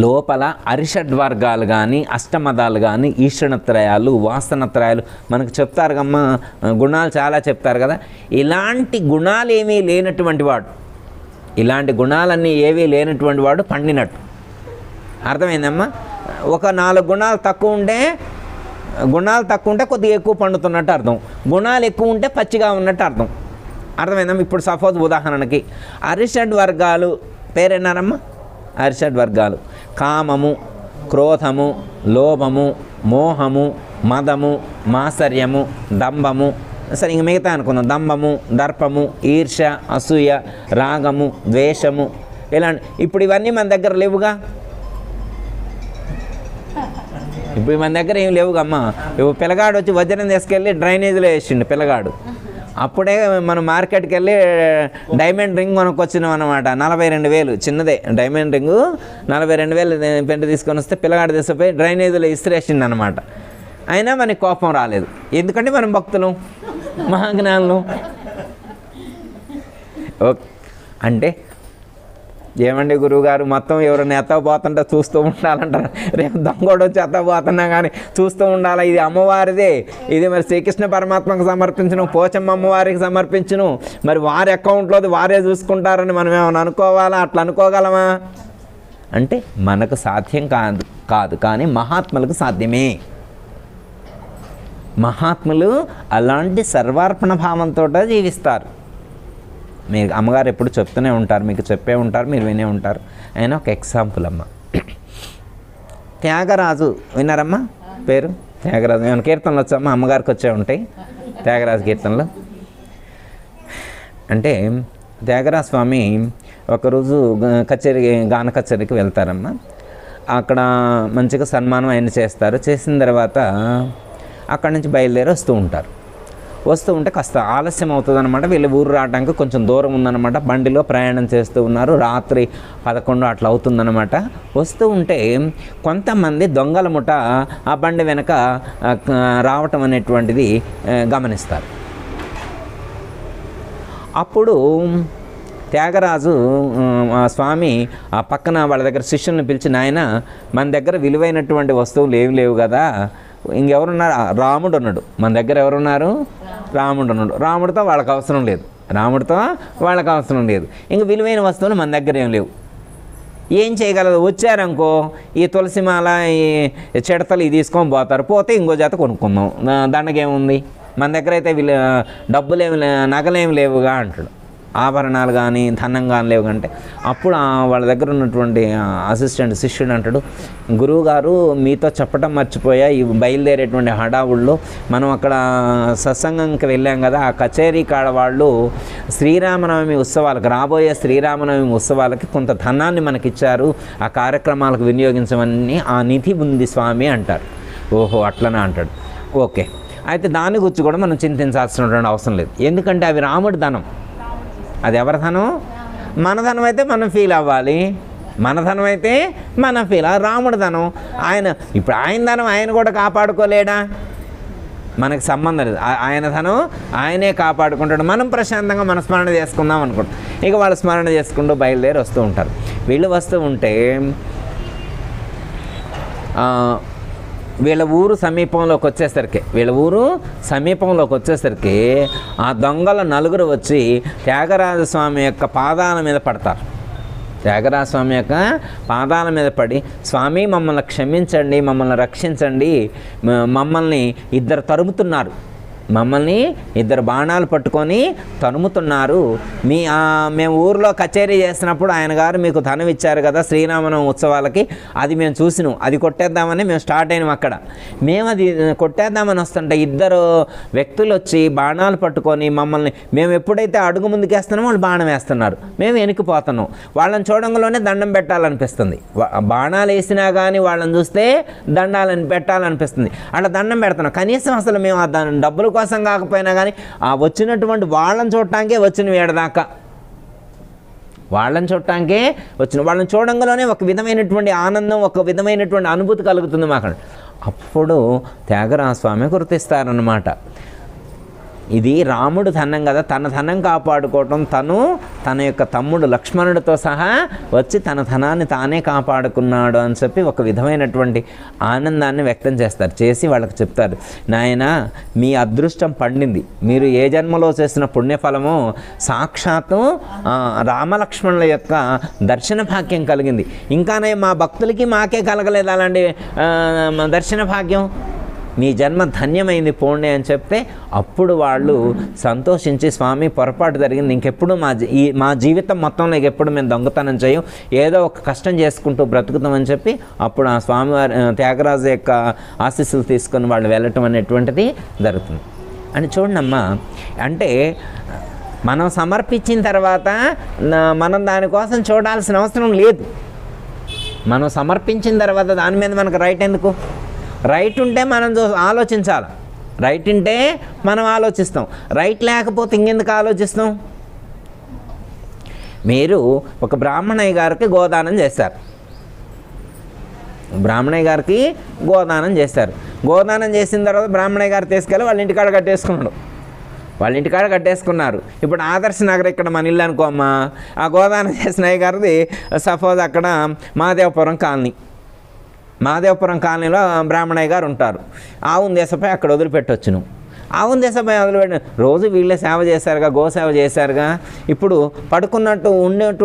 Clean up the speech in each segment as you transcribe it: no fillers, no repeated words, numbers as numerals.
లోపల అరిషడ్వర్గాలు కానీ అష్టమదాలు కానీ ఈషణత్రయాలు వాసనత్రయాలు మనకు చెప్తారు కమ్మ, గుణాలు చాలా చెప్తారు కదా. ఇలాంటి గుణాలు ఏమీ లేనటువంటి వాడు, ఇలాంటి గుణాలన్నీ ఏవీ లేనటువంటి వాడు పండినట్టు. అర్థమైందమ్మా? ఒక 4 గుణాలు తక్కువ ఉంటే కొద్దిగా ఎక్కువ పండుతున్నట్టు అర్థం, గుణాలు ఎక్కువ ఉంటే పచ్చిగా ఉన్నట్టు అర్థం. అర్థమైందమ్మా? ఇప్పుడు సపోజ్ ఉదాహరణకి అరిషడ్ వర్గాలు పేరేనారమ్మా? అరిషడ్ వర్గాలు కామము, క్రోధము, లోభము, మోహము, మదము, మాత్సర్యము, దంభము, సరే ఇంక మిగతా అనుకుందాం, దంభము, దర్పము, ఈర్ష్య, అసూయ, రాగము, ద్వేషము, ఇలాంటి. ఇప్పుడు ఇవన్నీ మన దగ్గర లేవుగా, ఇప్పుడు మన దగ్గర ఏం లేవుగా అమ్మ. ఇప్పుడు పిల్లగాడు వచ్చి వజ్రం తీసుకెళ్ళి డ్రైనేజీలో వేసిండు పిల్లగాడు, అప్పుడే మనం మార్కెట్కి వెళ్ళి డైమండ్ రింగ్ మనకు వచ్చినాం అనమాట. 42,000 చిన్నదే డైమండ్ రింగు, 42,000 పెంట తీసుకొని వస్తే పిల్లగాడు తీసుకుపోయి డ్రైనేజీలో ఇసిరేసిండు అనమాట. అయినా మనకి కోపం రాలేదు, ఎందుకంటే మనం భక్తులు, మహాజ్ఞానులు. ఓకే, అంటే ఏమండి గురువుగారు మొత్తం ఎవరైనా ఎత్తపోతుంటే చూస్తూ ఉండాలంటారు, రేపు దొంగోడు వచ్చి ఎత్తపోతున్నా కానీ చూస్తూ ఉండాలి. ఇది అమ్మవారిదే, ఇది మరి శ్రీకృష్ణ పరమాత్మకు సమర్పించను, పోచమ్మ అమ్మవారికి అమర్పించను, మరి వారి అకౌంట్లోది వారే చూసుకుంటారని మనం ఏమైనా అనుకోవాలా? అట్లా అనుకోగలమా? అంటే మనకు సాధ్యం కాదు, కానీ మహాత్ములకు సాధ్యమే. మహాత్ములు అలాంటి సర్వార్పణ భావంతో జీవిస్తారు. మీరు అమ్మగారు ఎప్పుడు చెప్తూనే ఉంటారు, మీకు చెప్పే ఉంటారు, మీరు వినే ఉంటారు. ఆయన ఒక ఎగ్జాంపుల్ అమ్మ. త్యాగరాజు విన్నారమ్మా పేరు? త్యాగరాజు ఏమైనా కీర్తనలు వచ్చామ్మా? అమ్మగారికి వచ్చే ఉంటాయి త్యాగరాజు కీర్తనలు. అంటే త్యాగరాజ స్వామి ఒకరోజు గాన కచేరీకి వెళ్తారమ్మా. అక్కడ మంచిగా సన్మానం ఆయన చేస్తారు. చేసిన తర్వాత అక్కడి నుంచి బయలుదేరి వస్తూ ఉంటే కాస్త ఆలస్యం అవుతుంది అనమాట. వీళ్ళు ఊరు రావడానికి కొంచెం దూరం ఉందన్నమాట. బండిలో ప్రయాణం చేస్తూ ఉన్నారు. రాత్రి 11 అట్లా అవుతుందన్నమాట. వస్తూ ఉంటే కొంతమంది దొంగల ముఠ ఆ బండి వెనక రావటం అనేటువంటిది గమనిస్తారు. అప్పుడు త్యాగరాజు స్వామి ఆ పక్కన వాళ్ళ దగ్గర శిష్యుల్ని పిలిచి, నాయన మన దగ్గర విలువైనటువంటి వస్తువులు ఏమి లేవు కదా, ఇంకెవరున్నారు? రాముడు ఉన్నాడు మన దగ్గర. ఎవరున్నారు? రాముడు ఉన్నాడు. రాముడితో వాళ్ళకి అవసరం లేదు. ఇంక విలువైన వస్తువులు మన దగ్గర ఏం లేవు. ఏం చేయగలదు? వచ్చారనుకో ఈ తులసిమాల, ఈ చిడతలు ఇది తీసుకొని పోతే ఇంకో జత కొనుక్కుందాం, దండగేముంది, మన దగ్గర అయితే డబ్బులేమి నగలేమి లేవుగా అంటాడు. ఆభరణాలు కానీ ధనం కానీ లేవు అంటే అప్పుడు వాళ్ళ దగ్గర ఉన్నటువంటి అసిస్టెంట్ శిష్యుడు అంటాడు, గురువుగారు మీతో చెప్పడం మర్చిపోయా, ఈ బయలుదేరేటువంటి హడావుల్లో మనం అక్కడ సత్సంగంకి వెళ్ళాం కదా, ఆ కచేరీ కాడ వాళ్ళు శ్రీరామనవమి ఉత్సవాలకు, రాబోయే శ్రీరామనవమి ఉత్సవాలకి కొంత ధనాన్ని మనకిచ్చారు, ఆ కార్యక్రమాలకు వినియోగించమని ఆ నిధి ఉంది స్వామి అంటారు. ఓహో అట్లనే అంటాడు. ఓకే, అయితే దాని గురించి కూడా మనం చింతించాల్సినటువంటి అవసరం లేదు, ఎందుకంటే అవి రాముడి ధనం. అది ఎవరి ధనం? మన ధనం అయితే మనం ఫీల్ అవ్వాలి, రాముడి ధనం ఇప్పుడు ఆయన ధనం ఆయన కూడా కాపాడుకోలేడా? మనకు సంబంధం లేదు, ఆయన ధనం ఆయనే కాపాడుకుంటాడు. మనం ప్రశాంతంగా మన స్మరణ చేసుకుందాం అనుకుంటాం. ఇక వాళ్ళు స్మరణ చేసుకుంటూ బయలుదేరి వస్తూ ఉంటారు. వీళ్ళు వస్తూ ఉంటే వీళ్ళ ఊరు సమీపంలోకి వచ్చేసరికి ఆ దొంగల 4 వచ్చి త్యాగరాజస్వామి యొక్క పాదాల మీద పడతారు. త్యాగరాజస్వామి యొక్క పాదాల మీద పడి, స్వామి మమ్మల్ని క్షమించండి, మమ్మల్ని రక్షించండి, మమ్మల్ని 2 తరుముతున్నారు, మమ్మల్ని 2 బాణాలు పట్టుకొని తరుముతున్నారు. మేము ఊరిలో కచేరీ చేసినప్పుడు ఆయన గారు మీకు ధనం ఇచ్చారు కదా శ్రీరామనవమి ఉత్సవాలకి, అది మేము చూసినాం, అది కొట్టేద్దామని మేము స్టార్ట్ అయినాం. అక్కడ మేము అది కొట్టేద్దామని వస్తుంటే 2 వ్యక్తులు వచ్చి బాణాలు పట్టుకొని మమ్మల్ని, మేము ఎప్పుడైతే అడుగు ముందుకేస్తున్నామో వాళ్ళు బాణం వేస్తున్నారు, మేము వెనక్కిపోతున్నాం. వాళ్ళని చూడంగానే దండం పెట్టాలనిపిస్తుంది. బాణాలు వేసినా కానీ వాళ్ళని చూస్తే దండాలని పెట్టాలనిపిస్తుంది. అట్లా దండం పెడుతున్నాం. కనీసం అసలు మేము ఆ డబ్బులు కోసం కాకపోయినా కానీ ఆ వచ్చినటువంటి వాళ్ళని చూడటానికే వచ్చిన వేడదాకా, వాళ్ళని చూడంగానే ఒక విధమైనటువంటి ఆనందం, ఒక విధమైనటువంటి అనుభూతి కలుగుతుంది మాకు. అప్పుడు త్యాగరాజస్వామి గుర్తిస్తారన్నమాట. ఇది రాముడు ధనం కదా, తన ధనం కాపాడుకోవటం, తన యొక్క తమ్ముడు లక్ష్మణుడితో సహా వచ్చి తన ధనాన్ని తానే కాపాడుకున్నాడు అని చెప్పి ఒక విధమైనటువంటి ఆనందాన్ని వ్యక్తం చేస్తారు. చేసి వాళ్ళకి చెప్తారు, నాయనా మీ అదృష్టం పండింది, మీరు ఏ జన్మలో చేసిన పుణ్యఫలమో సాక్షాత్తు రామలక్ష్మణుల యొక్క దర్శన భాగ్యం కలిగింది. ఇంకానే మా భక్తులకి మాకే కలగలేదు అలాంటి దర్శన భాగ్యం, మీ జన్మ ధన్యమైంది పోండి అని చెప్తే అప్పుడు వాళ్ళు సంతోషించి, స్వామి పొరపాటు జరిగింది, ఇంకెప్పుడు మా జీవితం మొత్తంలో ఎప్పుడు మేము దొంగతనం చేయం, ఏదో ఒక కష్టం చేసుకుంటూ బ్రతుకుతామని చెప్పి అప్పుడు ఆ స్వామివారి త్యాగరాజు యొక్క ఆశీస్సులు తీసుకొని వాళ్ళు వెళ్ళటం అనేటువంటిది జరుగుతుంది అని చూడమ్మా. అంటే మనం సమర్పించిన తర్వాత మనం దానికోసం చూడాల్సిన అవసరం లేదు. మనం సమర్పించిన తర్వాత దాని మీద మనకు రైట్ ఎందుకు? రైట్ ఉంటే మనం ఆలోచించాలి, రైట్ ఉంటే మనం ఆలోచిస్తాం, రైట్ లేకపోతే ఇంకెందుకు ఆలోచిస్తాం? మీరు ఒక బ్రాహ్మణయ్య గారికి గోదానం చేశారు, బ్రాహ్మణయ్య గారికి గోదానం చేశారు. గోదానం చేసిన తర్వాత బ్రాహ్మణయ్య గారు తీసుకెళ్ళి వాళ్ళ ఇంటికాడ కట్టేసుకున్నాడు, వాళ్ళ ఇంటికాడ కట్టేసుకున్నారు. ఇప్పుడు ఆదర్శ నగర్ ఇక్కడ మన ఇల్లు అనుకోమ్మా, ఆ గోదానం చేసిన అయ్య గారిది సపోజ్ అక్కడ మహాదేవపురం కాలనీ, మహాదేవపురం కాలనీలో బ్రాహ్మణయ్య గారు ఉంటారు. ఆవును దేశపై అక్కడ వదిలిపెట్టొచ్చును. ఆవును దేశపై వదిలిపెట్టిన రోజు వీళ్ళే సేవ చేశారుగా, గోసేవ చేశారుగా. ఇప్పుడు పడుకున్నట్టు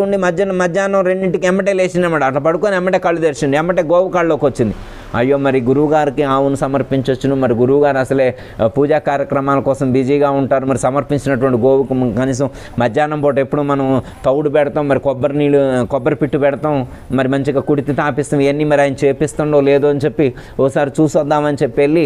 ఉండి మధ్యాహ్నం 2ంటికి ఎమ్మటే లేచినమాట, అట్లా పడుకొని ఎమ్మటే కళ్ళు తెరిచింది, ఎమ్మటే గోవు కాళ్ళలోకి వచ్చింది. అయ్యో మరి గురువుగారికి ఆవును సమర్పించవచ్చును, మరి గురువుగారు అసలే పూజా కార్యక్రమాల కోసం బిజీగా ఉంటారు, మరి సమర్పించినటువంటి గోవుకు కనీసం మధ్యాహ్నం పూట ఎప్పుడు మనం తౌడు పెడతాం, మరి కొబ్బరి పిట్టు పెడతాం, మరి మంచిగా కుడితి తాపిస్తాం, ఇవన్నీ మరి ఆయన చేపిస్తుండో లేదో అని చెప్పి ఓసారి చూసొద్దామని చెప్పి వెళ్ళి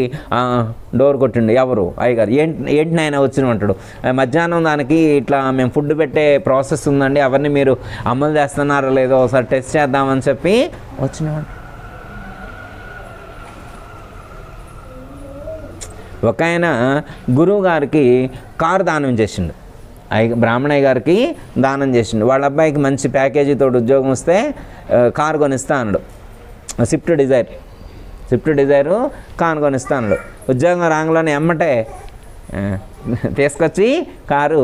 డోర్ కొట్టిండు. ఎవరు? అయ్యగారు. ఏంటి నాయన వచ్చిన అంటాడు, మధ్యాహ్నం దానికి ఇట్లా మేము ఫుడ్ పెట్టే ప్రాసెస్ ఉందండి, అవన్నీ మీరు అమలు చేస్తున్నారో లేదో ఒకసారి టెస్ట్ చేద్దామని చెప్పి వచ్చినవాడు. ఒక ఆయన గురువు గారికి కారు దానం చేసిండు, బ్రాహ్మణయ్య గారికి దానం చేసిండు. వాళ్ళ అబ్బాయికి మంచి ప్యాకేజీతో ఉద్యోగం వస్తే కారు కొనిస్తా అన్నాడు, స్విఫ్ట్ డిజైరు కారు కొనిస్తా అన్నాడు. ఉద్యోగం రాంగ్లోనే ఎమ్మటే తీసుకొచ్చి కారు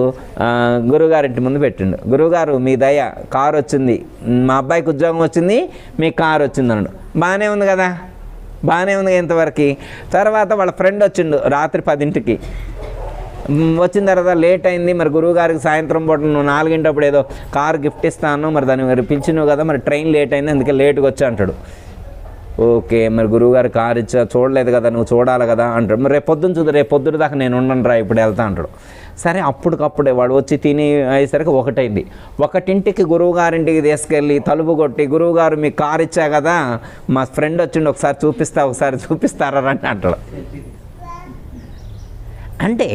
గురువుగారింటి ముందు పెట్టిండు. గురువుగారు మీ దయ, కారు వచ్చింది, మా అబ్బాయికి ఉద్యోగం వచ్చింది, మీకు కారు వచ్చింది అన్నాడు. బాగానే ఉంది కదా, బాగానే ఉంది ఇంతవరకు. తర్వాత వాళ్ళ ఫ్రెండ్ వచ్చిండు రాత్రి 10ంటికి. వచ్చిన తర్వాత లేట్ అయింది, మరి గురువుగారికి సాయంత్రం పూట నువ్వు 4ంటప్పుడు ఏదో కారు గిఫ్ట్ ఇస్తాను, మరి దాన్ని మరి పిలిచినావు కదా, మరి ట్రైన్ లేట్ అయింది అందుకే లేట్గా వచ్చా అంటాడు. ఓకే, మరి గురువుగారు కారు ఇచ్చా చూడలేదు కదా, నువ్వు చూడాలి కదా అంటాడు. మరి రేపు పొద్దున్న చూద్దు, రేపు పొద్దున దాకా నేను ఉండను రా, ఇప్పుడు వెళ్తా అంటాడు. సరే అప్పటికప్పుడే వాడు వచ్చి తిని అయ్యేసరికి 1 1ంటికి గురువుగారింటికి తీసుకెళ్ళి తలుపు కొట్టి, గురువుగారు మీకు కారు ఇచ్చా కదా, మా ఫ్రెండ్ వచ్చిండు, ఒకసారి చూపిస్తారా అని అంటాడు. అంటే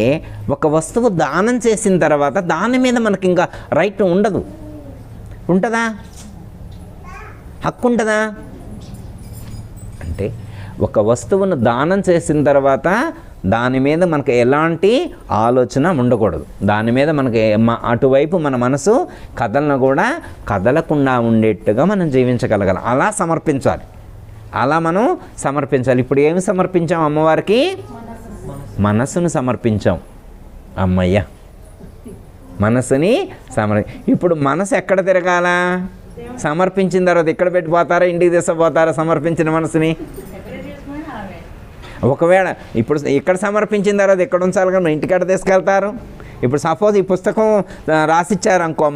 ఒక వస్తువు దానం చేసిన తర్వాత దాని మీద మనకి ఇంకా రైట్ ఉండదు. ఉంటుందా? హక్కు ఉంటుందా? అంటే ఒక వస్తువును దానం చేసిన తర్వాత దాని మీద మనకు ఎలాంటి ఆలోచన ఉండకూడదు, దాని మీద మనకి అటువైపు మన మనసు కదలకుండా ఉండేట్టుగా మనం జీవించగలగాలి. అలా మనం సమర్పించాలి. ఇప్పుడు ఏమి సమర్పించాం? అమ్మవారికి మనసును సమర్పించాం. అమ్మయ్య, మనసుని ఇప్పుడు మనసు ఎక్కడ తిరగాల? సమర్పించిన తర్వాత ఎక్కడ పెట్టిపోతారా? ఇంటికి తీసుకుపోతారా సమర్పించిన మనసుని? ఒకవేళ ఇప్పుడు ఇక్కడ సమర్పించిన తర్వాత ఎక్కడ ఉంచాలి కానీ ఇంటికాడ తీసుకెళ్తారు. ఇప్పుడు సపోజ్ ఈ పుస్తకం రాసిచ్చారు అనుకో,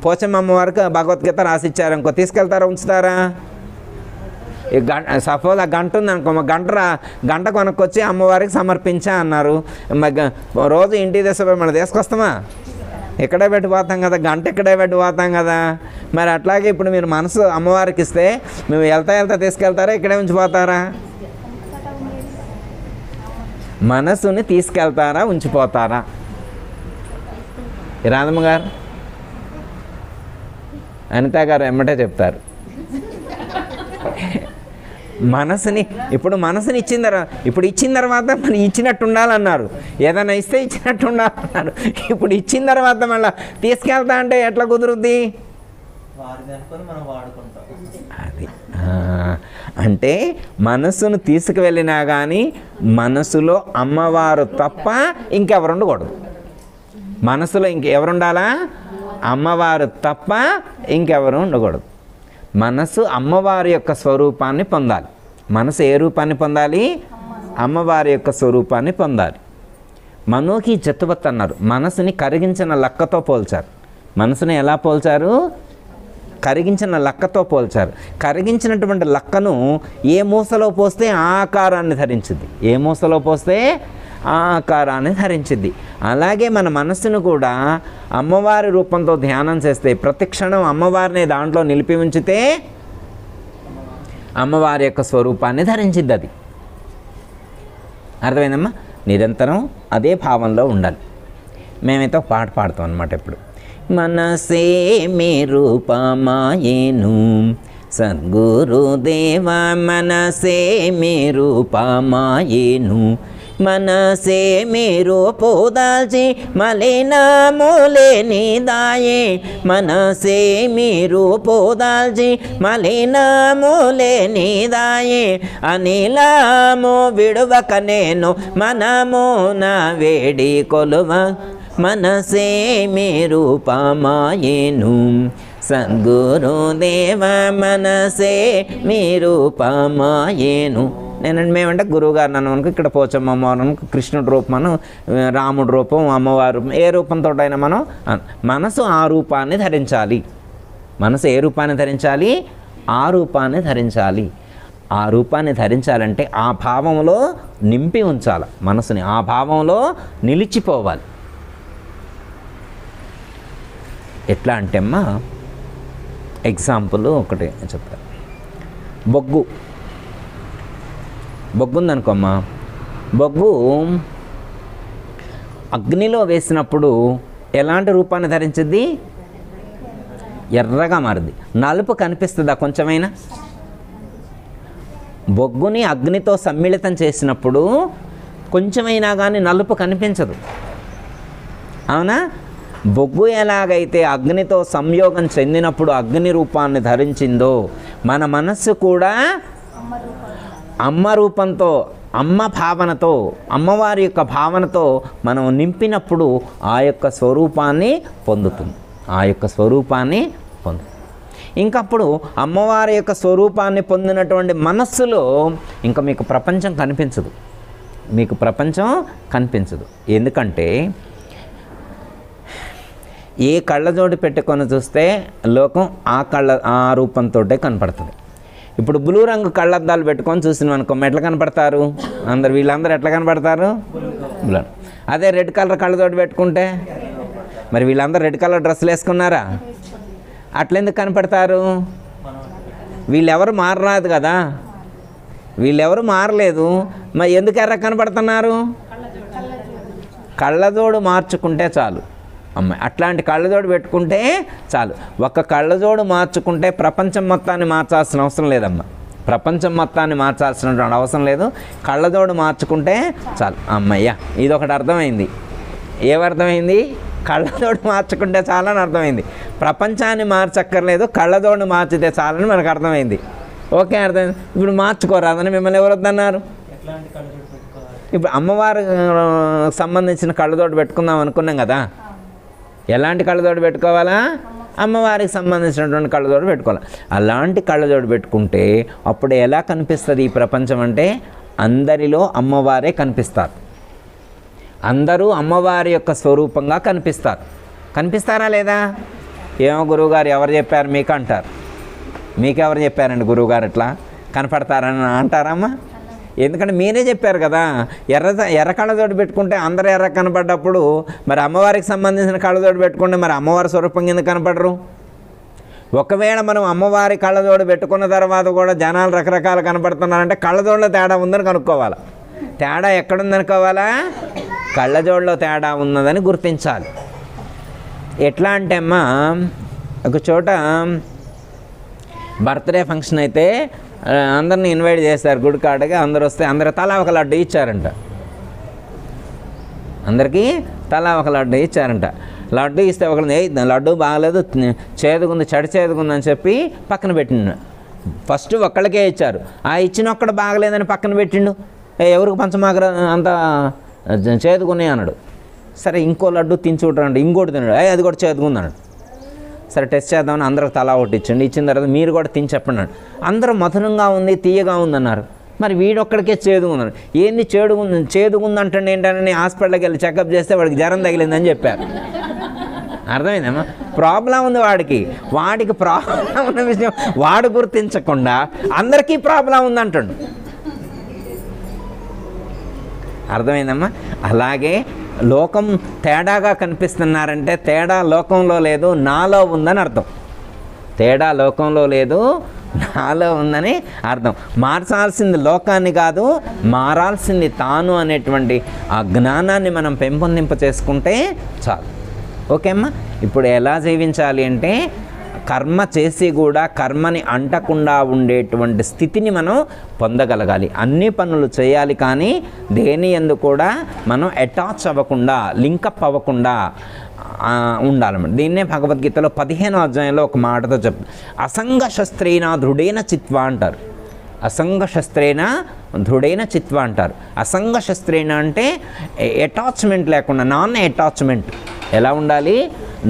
పోచమ్మ అమ్మవారికి భగవద్గీత రాసిచ్చారు అనుకో, తీసుకెళ్తారా ఉంచుతారా? సపోజ్ ఆ గంట ఉంది అనుకో, గంట కొనుక్కొచ్చి అమ్మవారికి సమర్పించా అన్నారు, రోజు ఇంటికి తీసుకుపోయి మనం తీసుకొస్తామా? ఇక్కడే పెట్టిపోతాం కదా, గంట ఇక్కడే పెట్టిపోతాం కదా. మరి అట్లాగే ఇప్పుడు మీరు మనసు అమ్మవారికి ఇస్తే మేము వెళ్తా తీసుకెళ్తారా, ఇక్కడే ఉంచిపోతారా? మనసుని తీసుకెళ్తారా, ఉంచిపోతారా? రాధమ్మ గారు, అనిత గారు ఎమ్మటే చెప్తారు. మనసుని ఇచ్చిన తర్వాత మరి ఇచ్చినట్టు ఉండాలన్నారు, ఏదైనా ఇస్తే ఇచ్చినట్టు ఉండాలన్నారు. ఇప్పుడు ఇచ్చిన తర్వాత మళ్ళీ తీసుకెళ్తా అంటే ఎట్లా కుదురుద్ది? అది అంటే మనసును తీసుకువెళ్ళినా కానీ మనసులో అమ్మవారు తప్ప ఇంకెవరు ఉండకూడదు. మనసులో ఇంకెవరు ఉండాలా? అమ్మవారు తప్ప ఇంకెవరు ఉండకూడదు. మనసు అమ్మవారి యొక్క స్వరూపాన్ని పొందాలి. మనసు ఏ రూపాన్ని పొందాలి? అమ్మవారి యొక్క స్వరూపాన్ని పొందాలి. మనోకి జతువత్ అన్నారు. మనసుని కరిగించిన లక్కతో పోల్చారు. మనసుని ఎలా పోల్చారు? కరిగించిన లక్కతో పోల్చారు. కరిగించినటువంటి లక్కను ఏ మూసలో పోస్తే ఆ ఆకారాన్ని ధరించింది. ఏ మూసలో పోస్తే ఆ ఆకారాన్ని ధరించింది. అలాగే మన మనస్సును కూడా అమ్మవారి రూపంతో ధ్యానం చేస్తే, ప్రతి క్షణం అమ్మవారిని దాంట్లో నిలిపి ఉంచితే అమ్మవారి యొక్క స్వరూపాన్ని ధరించింది. అది అర్థమైందమ్మా? నిరంతరం అదే భావంలో ఉండాలి. మేమైతే ఒక పాట పాడతాం అన్నమాట. ఇప్పుడు మనసే మే రూపమాయేను సద్గురుదేవ, మనసే మే రూపమాయేను, మనసే మే రూపుదాల్చి మలినములేని దాయే, మనసే మే రూపుదాల్చి మలినములేని దాయే, అనిలము విడువక నేను మనమున వేడి కొలువ, మనసే మే రూపమాయేను సద్గురుదేవ, మనసే మే రూపమాయేను. మేమంటే గురువుగారు నన్ను అనుకో, ఇక్కడ పోచమ్మ అమ్మవారు, కృష్ణుడి రూపం, మనం రాముడి రూపం, అమ్మవారు ఏ రూపంతో అయినా మనం మనసు ఆ రూపాన్ని ధరించాలి. మనసు ఏ రూపాన్ని ధరించాలి? ఆ రూపాన్ని ధరించాలి. ఆ రూపాన్ని ధరించాలంటే ఆ భావంలో నింపి ఉంచాలి. మనసుని ఆ భావంలో నిలిచిపోవాలి. ఎట్లా అంటే అమ్మా, ఎగ్జాంపుల్ ఒకటి చెప్తాను. బొగ్గు ఉందనుకోమ్మా, బొగ్గు అగ్నిలో వేసినప్పుడు ఎలాంటి రూపాన్ని ధరించింది? ఎర్రగా మారింది. నలుపు కనిపిస్తుందా కొంచెమైనా? బొగ్గుని అగ్నితో సమ్మిళితం చేసినప్పుడు కొంచెమైనా కానీ నలుపు కనిపించదు. అవునా? బొగ్గు ఎలాగైతే అగ్నితో సంయోగం చెందినప్పుడు అగ్ని రూపాన్ని ధరించిందో, మన మనస్సు కూడా అమ్మ రూపంతో, అమ్మ భావనతో, అమ్మవారి యొక్క భావనతో మనం నింపినప్పుడు ఆ యొక్క స్వరూపాన్ని పొందుతుంది. ఆ యొక్క స్వరూపాన్ని పొందుతుంది. ఇంకప్పుడు అమ్మవారి యొక్క స్వరూపాన్ని పొందినటువంటి మనస్సులో ఇంకా మీకు ప్రపంచం కనిపించదు. మీకు ప్రపంచం కనిపించదు. ఎందుకంటే ఏ కళ్ళజోడు పెట్టుకొని చూస్తే లోకం ఆ రూపంతో కనపడుతుంది. ఇప్పుడు బ్లూ రంగు కళ్ళద్దాలు పెట్టుకొని చూసినాం అనుకో, ఎట్లా కనపడతారు? వీళ్ళందరూ ఎట్లా కనపడతారు? బ్లూ. అదే రెడ్ కలర్ కళ్ళజోడు పెట్టుకుంటే మరి వీళ్ళందరూ రెడ్ కలర్ డ్రెస్సులు వేసుకున్నారా? అట్లెందుకు కనపడతారు? వీళ్ళెవరు మారరాదు కదా, వీళ్ళెవరు మారలేదు. మరి ఎందుకు ఎర్ర కనపడుతున్నారు? కళ్ళజోడు మార్చుకుంటే చాలు అమ్మాయి. అట్లాంటి కళ్ళజోడు పెట్టుకుంటే చాలు. ఒక కళ్ళజోడు మార్చుకుంటే ప్రపంచం మొత్తాన్ని మార్చాల్సిన అవసరం లేదమ్మా. ప్రపంచం మొత్తాన్ని మార్చాల్సినటువంటి అవసరం లేదు. కళ్ళజోడు మార్చుకుంటే చాలు అమ్మయ్య. ఇదొకటి అర్థమైంది. ఏమర్థమైంది? కళ్ళజోడు మార్చుకుంటే చాలని అర్థమైంది. ప్రపంచాన్ని మార్చక్కర్లేదు, కళ్ళజోడు మార్చితే చాలని మనకు అర్థమైంది. ఓకే, అర్థమైంది. ఇప్పుడు మార్చుకోరాదని మిమ్మల్ని ఎవరు వద్దన్నారు? ఇప్పుడు అమ్మవారికి సంబంధించిన కళ్ళజోడు పెట్టుకుందాం అనుకున్నాం కదా. ఎలాంటి కళ్ళజోడు పెట్టుకోవాలా? అమ్మవారికి సంబంధించినటువంటి కళ్ళజోడు పెట్టుకోవాలి. అలాంటి కళ్ళజోడు పెట్టుకుంటే అప్పుడు ఎలా కనిపిస్తుంది ఈ ప్రపంచం అంటే, అందరిలో అమ్మవారే కనిపిస్తారు. అందరూ అమ్మవారి యొక్క స్వరూపంగా కనిపిస్తారు. కనిపిస్తారా లేదా? ఏమో గురువుగారు ఎవరు చెప్పారు మీకు అంటారు. మీకెవరు చెప్పారండి గురువుగారు ఇట్లా కనపడతారని అంటారమ్మా? ఎందుకంటే మీరే చెప్పారు కదా, ఎర్ర కళ్ళజోడు పెట్టుకుంటే అందరూ ఎర్ర కనపడ్డప్పుడు మరి అమ్మవారికి సంబంధించిన కళ్ళజోడు పెట్టుకుంటే మరి అమ్మవారి స్వరూపం కింద కనపడరు. ఒకవేళ మనం అమ్మవారి కళ్ళజోడు పెట్టుకున్న తర్వాత కూడా జనాలు రకరకాలు కనపడుతున్నారంటే కళ్ళజోడులో తేడా ఉందని కనుక్కోవాలి. తేడా ఎక్కడుందనుకోవాలా? కళ్ళజోడులో తేడా ఉన్నదని గుర్తించాలి. ఎట్లా అంటే అమ్మా, ఒక చోట బర్త్డే ఫంక్షన్ అయితే అందరిని ఇన్వైట్ చేశారు గుడి కాడగా. అందరు వస్తే అందరు తలా ఒక లడ్డు ఇచ్చారంట. అందరికీ తలా ఒక లడ్డు ఇచ్చారంట. లడ్డు ఇస్తే ఒకరిని లడ్డు బాగలేదు, చేదుగుంది, చేదుగుంది అని చెప్పి పక్కన పెట్టిండు. ఫస్ట్ ఒక్కళ్ళకే ఇచ్చారు. ఆ ఇచ్చిన ఒక్కడు బాగలేదని పక్కన పెట్టిండు. ఎవరికి పంచమాకర అంత చేదుకునే అన్నాడు. సరే ఇంకో లడ్డు తిని చూడండి, ఇంకోటి తిన్నాడు, అది కూడా చేదుకుంది అన్నాడు. సరే టెస్ట్ చేద్దామని అందరికి తలా ఒకటి ఇచ్చండి. ఇచ్చిన తర్వాత మీరు కూడా తిని చెప్పండి అన్నాడు. అందరూ మధురంగా ఉంది, తీయగా ఉంది అన్నారు. మరి వీడొక్కడికే చేదుగుందన్నాడు. ఏంది చేదుగుంది అంటే ఏంటని హాస్పిటల్కి వెళ్ళి చెకప్ చేస్తే వాడికి జ్వరం తగిలిందని చెప్పారు. అర్థమైందమ్మా? ప్రాబ్లం ఉంది వాడికి ప్రాబ్లం ఉన్న విషయం వాడు గుర్తించకుండా అందరికీ ప్రాబ్లం ఉంది అంటుండు. అర్థమైందమ్మా? అలాగే లోకం తేడాగా కనిపిస్తున్నారంటే తేడా లోకంలో లేదు, నాలో ఉందని అర్థం. తేడా లోకంలో లేదు, నాలో ఉందని అర్థం. మార్చాల్సింది లోకాన్ని కాదు, మారాల్సింది తాను అనేటువంటి ఆ జ్ఞానాన్ని మనం పెంపొందింప చేసుకుంటే చాలు. ఓకే అమ్మా? ఇప్పుడు ఎలా జీవించాలి అంటే కర్మ చేసి కూడా కర్మని అంటకుండా ఉండేటువంటి స్థితిని మనం పొందగలగాలి. అన్ని పనులు చేయాలి, కానీ దేని యందు కూడా మనం అటాచ్ అవ్వకుండా, లింకప్ అవ్వకుండా ఉండాలన్నమాట. దీన్నే భగవద్గీతలో 15వ అధ్యాయంలో ఒక మాటతో చెప్తారు, అసంగ శస్త్రేణ దృఢేన చిత్వ అంటారు. అసంగ శస్త్రేణ దృఢైన చిత్వ అంటారు. అసంగ శస్త్రేణ అంటే అటాచ్మెంట్ లేకుండా, నాన్ అటాచ్మెంట్. ఎలా ఉండాలి?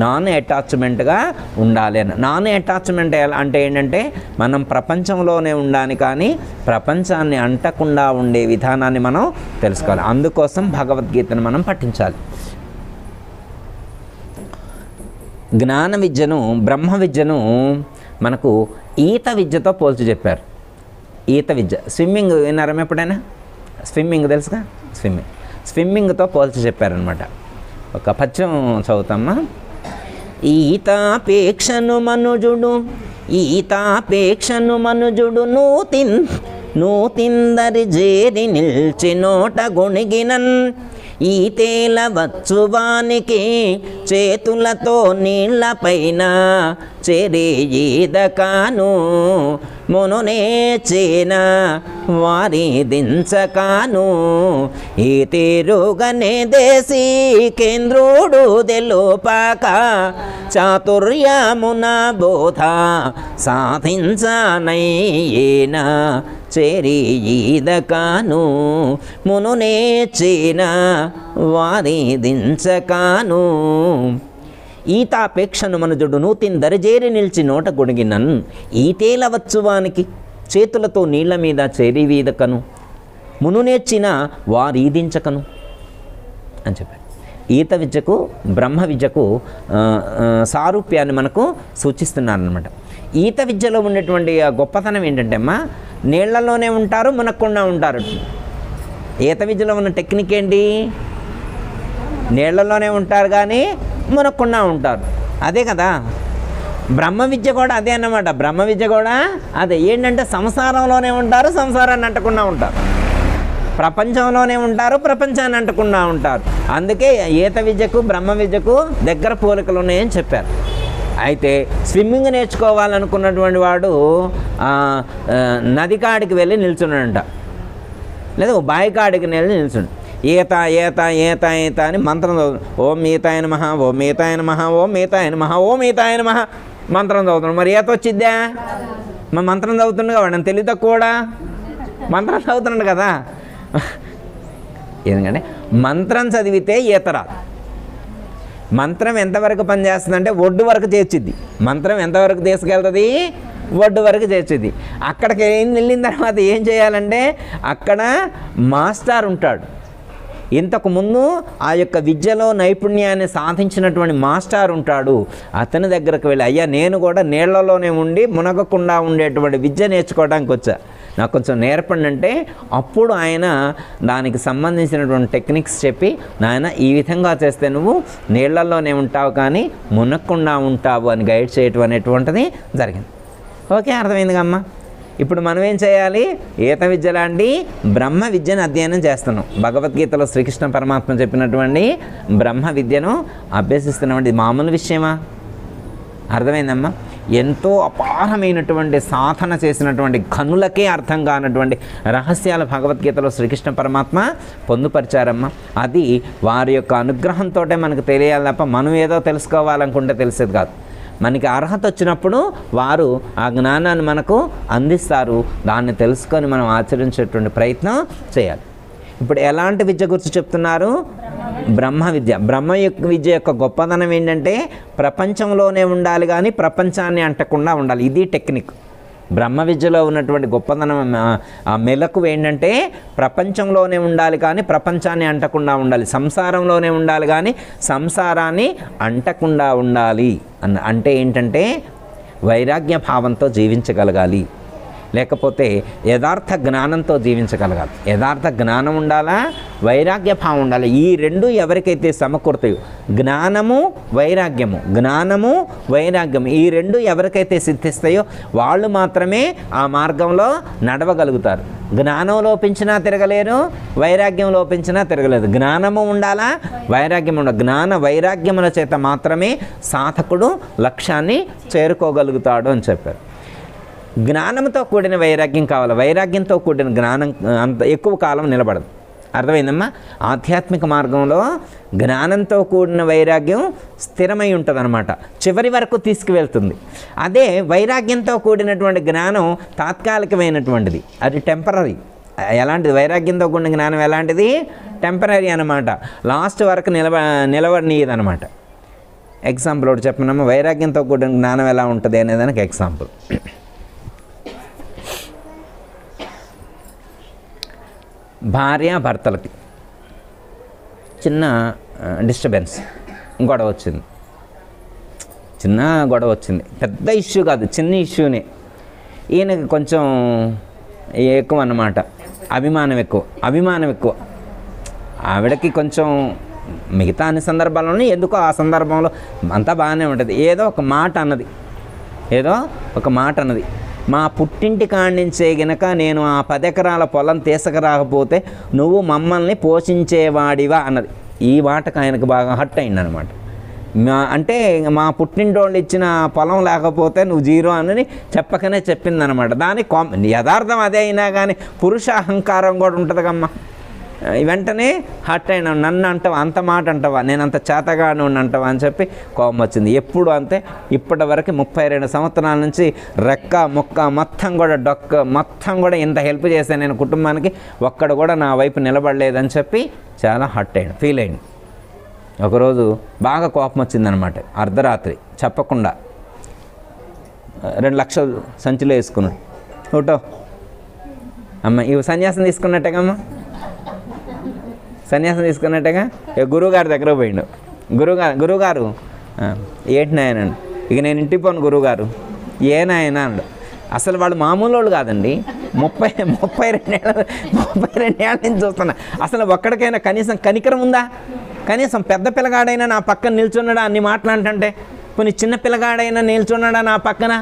నాన్ అటాచ్మెంట్గా ఉండాలి అని. నాన్ అటాచ్మెంట్ అంటే ఏంటంటే మనం ప్రపంచంలోనే ఉండాలి, కానీ ప్రపంచాన్ని అంటకుండా ఉండే విధానాన్ని మనం తెలుసుకోవాలి. అందుకోసం భగవద్గీతను మనం పఠించాలి. జ్ఞాన విద్యను, బ్రహ్మ విద్యను మనకు ఈత విద్యతో పోల్చి చెప్పారు. ఈత విద్య, స్విమ్మింగ్ విన్నారా ఎప్పుడైనా? స్విమ్మింగ్ తెలుసుగా? స్విమ్మింగ్తో పోల్చి చెప్పారనమాట. ఒక పద్యం చదువుతామా. ఈతాపేక్షను మనుజుడు నూతిందరి జేరి నిల్చి నోట గొణిగినన్ ఈతేల వచ్చువానికి చేతులతో నీళ్లపైన చెరి ఈదకాను మునునే చేన వారి దించకాను ఈ తీరుగనే దేశీ కేంద్రుడు తెలుపాక చాతుర్యమున బోధ సాధించనయ్యేన చేరి ఈదకాను మునునే చేన వారి దించకాను ఈతాపేక్షను మనుజుడు నూతిన్ దరిజేరి నిలిచి నోట గొడిగినన్ ఈతేల వచ్చువానికి చేతులతో నీళ్ల మీద చేరి వీదకను మునునేర్చిన వారీదించకను అని చెప్పారు. ఈత విద్యకు బ్రహ్మ విద్యకు సారూప్యాన్ని మనకు సూచిస్తున్నారనమాట. ఈత విద్యలో ఉండేటువంటి గొప్పతనం ఏంటంటే అమ్మా, నీళ్లలోనే ఉంటారు, మునక్కుండా ఉంటారు. ఈత విద్యలో ఉన్న టెక్నిక్ ఏంటి? నీళ్లలోనే ఉంటారు కానీ మునక్కుండా ఉంటారు. అదే కదా బ్రహ్మ విద్య కూడా, అదే అన్నమాట. బ్రహ్మ విద్య కూడా అదే. ఏంటంటే సంసారంలోనే ఉంటారు, సంసారాన్ని అంటకుండా ఉంటారు. ప్రపంచంలోనే ఉంటారు, ప్రపంచాన్ని అంటకుండా ఉంటారు. అందుకే ఈత విద్యకు బ్రహ్మ విద్యకు దగ్గర పోలికలు ఉన్నాయని చెప్పారు. అయితే స్విమ్మింగ్ నేర్చుకోవాలనుకున్నటువంటి వాడు నది కాడికి వెళ్ళి నిల్చున్నాడంట, లేదా బావి కాడికి వెళ్ళి నిల్చుండు. ఈత ఈత ఈత ఈత అని మంత్రం చదువు. ఓం ఈతాయ నమః, ఓం ఈతాయ నమః, ఓం ఈతాయ నమః, ఓం ఈతాయ నమః మంత్రం చదువుతున్నాడు. మరి ఈత వచ్చిద్దా? మరి మంత్రం చదువుతుండగా వాడు నన్ను తెలివి తక్కువ కూడా మంత్రం చదువుతున్నాడు కదా. ఎందుకంటే మంత్రం చదివితే ఈత రాదు. మంత్రం ఎంతవరకు పనిచేస్తుందంటే ఒడ్డు వరకు చేర్చిద్ది. మంత్రం ఎంతవరకు తీసుకెళ్తుంది? ఒడ్డు వరకు చేర్చిద్ది. అక్కడికి వెళ్ళిన తర్వాత ఏం చేయాలంటే అక్కడ మాస్టర్ ఉంటాడు. ఇంతకుముందు ఆ యొక్క విద్యలో నైపుణ్యాన్ని సాధించినటువంటి మాస్టర్ ఉంటాడు. అతని దగ్గరకు వెళ్ళి, అయ్యా నేను కూడా నీళ్లలోనే ఉండి మునగకుండా ఉండేటువంటి విద్య నేర్చుకోవడానికి వచ్చా, నాకు కొంచెం నేర్పండి అంటే అప్పుడు ఆయన దానికి సంబంధించినటువంటి టెక్నిక్స్ చెప్పి, నాయన ఈ విధంగా చేస్తే నువ్వు నీళ్లలోనే ఉంటావు కానీ మునగకుండా ఉంటావు అని గైడ్ చేయటం అనేటువంటిది జరిగింది. ఓకే, అర్థమైందిగా అమ్మ? ఇప్పుడు మనం ఏం చేయాలి? ఈత విద్య లాంటి బ్రహ్మ విద్యను అధ్యయనం చేస్తున్నాం. భగవద్గీతలో శ్రీకృష్ణ పరమాత్మ చెప్పినటువంటి బ్రహ్మ విద్యను అభ్యసిస్తున్నామండి. ఇది మామూలు విషయమా? అర్థమైందమ్మా? ఎంతో అపారమైనటువంటి సాధన చేసినటువంటి కనులకే అర్థం కానటువంటి రహస్యాలు భగవద్గీతలో శ్రీకృష్ణ పరమాత్మ పొందుపరిచారమ్మా. అది వారి యొక్క అనుగ్రహంతో మనకు తెలియాలి తప్ప మనం ఏదో తెలుసుకోవాలనుకుంటే తెలిసేది కాదు. మనకి అర్హత వచ్చినప్పుడు వారు ఆ జ్ఞానాన్ని మనకు అందిస్తారు. దాన్ని తెలుసుకొని మనం ఆచరించేటువంటి ప్రయత్నం చేయాలి. ఇప్పుడు ఎలాంటి విద్య గురించి చెప్తున్నారు? బ్రహ్మ విద్య. విద్య యొక్క గొప్పదనం ఏంటంటే ప్రపంచంలోనే ఉండాలి కానీ ప్రపంచాన్ని అంటకుండా ఉండాలి. ఇది టెక్నిక్. బ్రహ్మ విద్యలో ఉన్నటువంటి గొప్పదనం, ఆ మెలకువ ఏంటంటే ప్రపంచంలోనే ఉండాలి కానీ ప్రపంచాన్ని అంటకుండా ఉండాలి, సంసారంలోనే ఉండాలి కానీ సంసారాన్ని అంటకుండా ఉండాలి అంటే ఏంటంటే వైరాగ్య భావంతో జీవించగలగాలి, లేకపోతే యథార్థ జ్ఞానంతో జీవించగలగాలి. యథార్థ జ్ఞానం ఉండాలా, వైరాగ్య భావం ఉండాలి. ఈ రెండు ఎవరికైతే సమకూరుతాయో, జ్ఞానము వైరాగ్యము ఈ రెండు ఎవరికైతే సిద్ధిస్తాయో వాళ్ళు మాత్రమే ఆ మార్గంలో నడవగలుగుతారు. జ్ఞానం లోపించినా తిరగలేరు, వైరాగ్యం లోపించినా తిరగలేదు. జ్ఞానము ఉండాలా, వైరాగ్యం ఉండాలి. జ్ఞాన వైరాగ్యముల చేత మాత్రమే సాధకుడు లక్ష్యాన్ని చేరుకోగలుగుతాడు అని చెప్పారు. జ్ఞానంతో కూడిన వైరాగ్యం కావాలి. వైరాగ్యంతో కూడిన జ్ఞానం అంత ఎక్కువ కాలం నిలబడదు. అర్థమైందమ్మా? ఆధ్యాత్మిక మార్గంలో జ్ఞానంతో కూడిన వైరాగ్యం స్థిరమై ఉంటుంది అన్నమాట, చివరి వరకు తీసుకువెళ్తుంది. అదే వైరాగ్యంతో కూడినటువంటి జ్ఞానం తాత్కాలికమైనటువంటిది, అది టెంపరీ. ఎలాంటిది? వైరాగ్యంతో కూడిన జ్ఞానం ఎలాంటిది? టెంపరీ అనమాట, లాస్ట్ వరకు నిలవనీయదనమాట. ఎగ్జాంపుల్ ఒకటి చెప్పనమ్మా, వైరాగ్యంతో కూడిన జ్ఞానం ఎలా ఉంటుంది అనేదానికి ఎగ్జాంపుల్. భార్యాభర్తలకి చిన్న డిస్టర్బెన్స్, గొడవ వచ్చింది. పెద్ద ఇష్యూ కాదు, చిన్న ఇష్యూనే. ఈయనకి కొంచెం ఎక్కువ అన్నమాట, అభిమానం ఎక్కువ. ఆవిడకి కొంచెం మిగతా అన్ని సందర్భాల్లోనే ఎందుకో ఆ సందర్భంలో అంతా బాగానే ఉంటుంది. ఏదో ఒక మాట అన్నది, మా పుట్టింటి కాడించే గనక నేను ఆ 10 ఎకరాల పొలం తీసుకురాకపోతే నువ్వు మమ్మల్ని పోషించేవాడివా అన్నది. ఈ మాటకు ఆయనకు బాగా హర్ట్ అయిందనమాట. అంటే మా పుట్టింటోళ్ళు ఇచ్చిన పొలం లేకపోతే నువ్వు జీరో అని చెప్పకనే చెప్పిందనమాట. దాని యథార్థం అదే అయినా కానీ పురుష అహంకారం కూడా ఉంటుంది కమ్మా. వెంటనే హర్ట్ అయినా, నన్ను అంటావా, అంత మాట అంటావా, నేను అంత చేతగాను అంటావా అని చెప్పి కోపం వచ్చింది. ఎప్పుడు అంతే, ఇప్పటి వరకు 32 సంవత్సరాల నుంచి రెక్క మొక్క మొత్తం కూడా ఇంత హెల్ప్ చేశాను నేను కుటుంబానికి, ఒక్కడు కూడా నా వైపు నిలబడలేదని చెప్పి చాలా హర్ట్ అయ్యాను, ఫీల్ అయ్యాను. ఒకరోజు బాగా కోపం వచ్చిందనమాట. అర్ధరాత్రి చెప్పకుండా 2 లక్షలు సంచిలో వేసుకున్నాడు. ఒకటో అమ్మ ఇవి సన్యాసం తీసుకున్నట్టేగమ్మా, గురువుగారి దగ్గర పోయిండు. గురువుగారు ఏంటి నాయనండి, ఇక నేను ఇంటికి పోను గురువుగారు. ఏ నాయన అన్నాడు. అసలు వాళ్ళు మామూలు వాళ్ళు కాదండి, 32 ఏళ్ళ నుంచి చూస్తున్నా. అసలు ఒక్కడికైనా కనీసం కనికరం ఉందా? కనీసం పెద్ద పిల్లగాడైనా నా పక్కన నిల్చున్నాడా అన్ని మాట్లాడంటే, కొన్ని చిన్న పిల్లగాడైనా నిల్చున్నాడా నా పక్కన?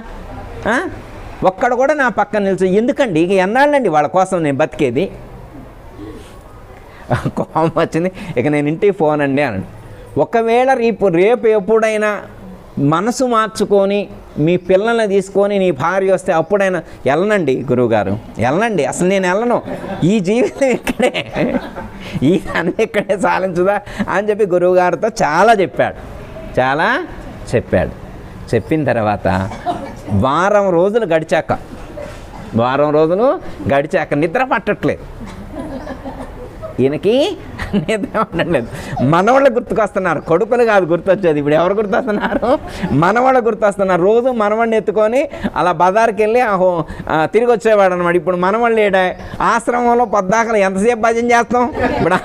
ఒక్కడు కూడా నా పక్కన ఎందుకండి? ఇక ఎన్నాళ్ళండి వాళ్ళ కోసం నేను బతికేది? కోపం వచ్చింది. ఇక నేను ఇంటికి పోనండి అన్నాడు. ఒకవేళ రేపు ఎప్పుడైనా మనసు మార్చుకొని మీ పిల్లల్ని తీసుకొని నీ భార్య వస్తే అప్పుడైనా వెళ్ళనండి గురువుగారు, వెళ్ళనండి, అసలు నేను వెళ్ళను, ఈ జీవితం ఇక్కడే, ఈ అన్నీ ఇక్కడే సాధించుదా అని చెప్పి గురువుగారితో చాలా చెప్పాడు. చెప్పిన తర్వాత వారం రోజులు గడిచాక నిద్ర పట్టట్లేదు ఈయనకి, నిద్ర ఉండట్లేదు. మనవాళ్ళు గుర్తుకొస్తున్నారు, కొడుకులు కాదు గుర్తొచ్చేది. ఇప్పుడు ఎవరు గుర్తొస్తున్నారు? మనవాళ్ళు గుర్తొస్తున్నారు. రోజు మనవాడిని ఎత్తుకొని అలా బజార్కి వెళ్ళి తిరిగి వచ్చేవాడు అనమాట. ఇప్పుడు మనవాళ్ళు ఆశ్రమంలో పొద్దాకలు ఎంతసేపు భజన చేస్తాం? ఇప్పుడు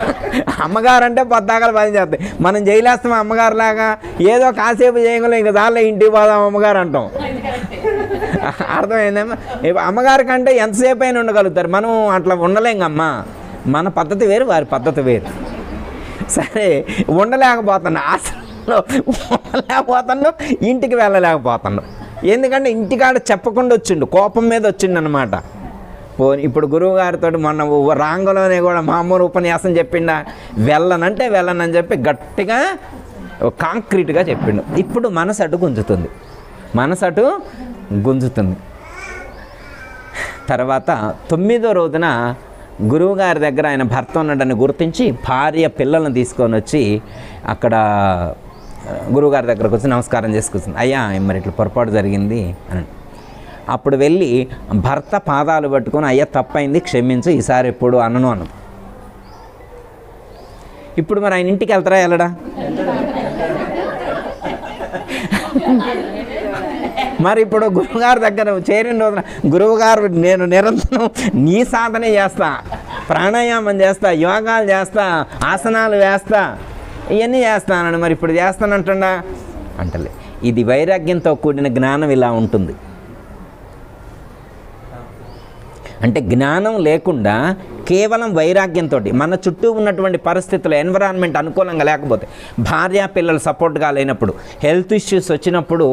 అమ్మగారు అంటే పొద్దాకలు భజన చేస్తాయి, మనం జైలేస్తాం అమ్మగారు లాగా. ఏదో కాసేపు చేయగలం, ఇంక దానిలో ఇంటికి పోదాం అమ్మగారు అంటాం. అర్థమైందమ్మా? అమ్మగారి కంటే ఎంతసేపు అయినా ఉండగలుగుతారు, మనం అట్లా ఉండలేంగమ్మా. మన పద్ధతి వేరు, వారి పద్ధతి వేరు. సరే, ఉండలేకపోతున్నా, ఆశ్రమంలో ఉండలేకపోతున్నాను, ఇంటికి వెళ్ళలేకపోతున్నాను. ఎందుకంటే ఇంటికాడ చెప్పకుండా వచ్చిండు, కోపం మీద వచ్చిండు అనమాట. ఇప్పుడు గురువుగారితో మొన్న రాంగలోనే కూడా మామూలు ఉపన్యాసం చెప్పిండా, వెళ్ళనని చెప్పి గట్టిగా కాంక్రీట్గా చెప్పిండు. ఇప్పుడు మనసు అటు గుంజుతుంది. తర్వాత 9వ రోజున గురువుగారి దగ్గర ఆయన భర్త ఉన్నాడని గుర్తించి భార్య పిల్లల్ని తీసుకొని వచ్చి అక్కడ గురువుగారి దగ్గరకు వచ్చి నమస్కారం చేసుకొచ్చింది. అయ్యా మరి ఇట్లా పొరపాటు జరిగింది అని. అప్పుడు వెళ్ళి భర్త పాదాలు పట్టుకొని, అయ్యా తప్పైంది క్షమించు, ఈసారి ఎప్పుడు అనను ఇప్పుడు మరి ఆయన ఇంటికి వెళ్తారా వెళ్ళడా? మరి ఇప్పుడు గురువుగారి దగ్గర చేరిన రోజున గురువుగారు నేను నిరంతరం నీ సాధనే చేస్తా, ప్రాణాయామం చేస్తా, యోగాలు చేస్తా, ఆసనాలు వేస్తా, ఇవన్నీ చేస్తానని మరి ఇప్పుడు చేస్తానంటుండా అంటలే. ఇది వైరాగ్యంతో కూడిన జ్ఞానం ఇలా ఉంటుంది. అంటే జ్ఞానం లేకుండా కేవలం వైరాగ్యంతో మన చుట్టూ ఉన్నటువంటి పరిస్థితులు ఎన్విరాన్మెంట్ అనుకూలంగా లేకపోతే, భార్య పిల్లలు సపోర్ట్గా లేనప్పుడు, హెల్త్ ఇష్యూస్ వచ్చినప్పుడు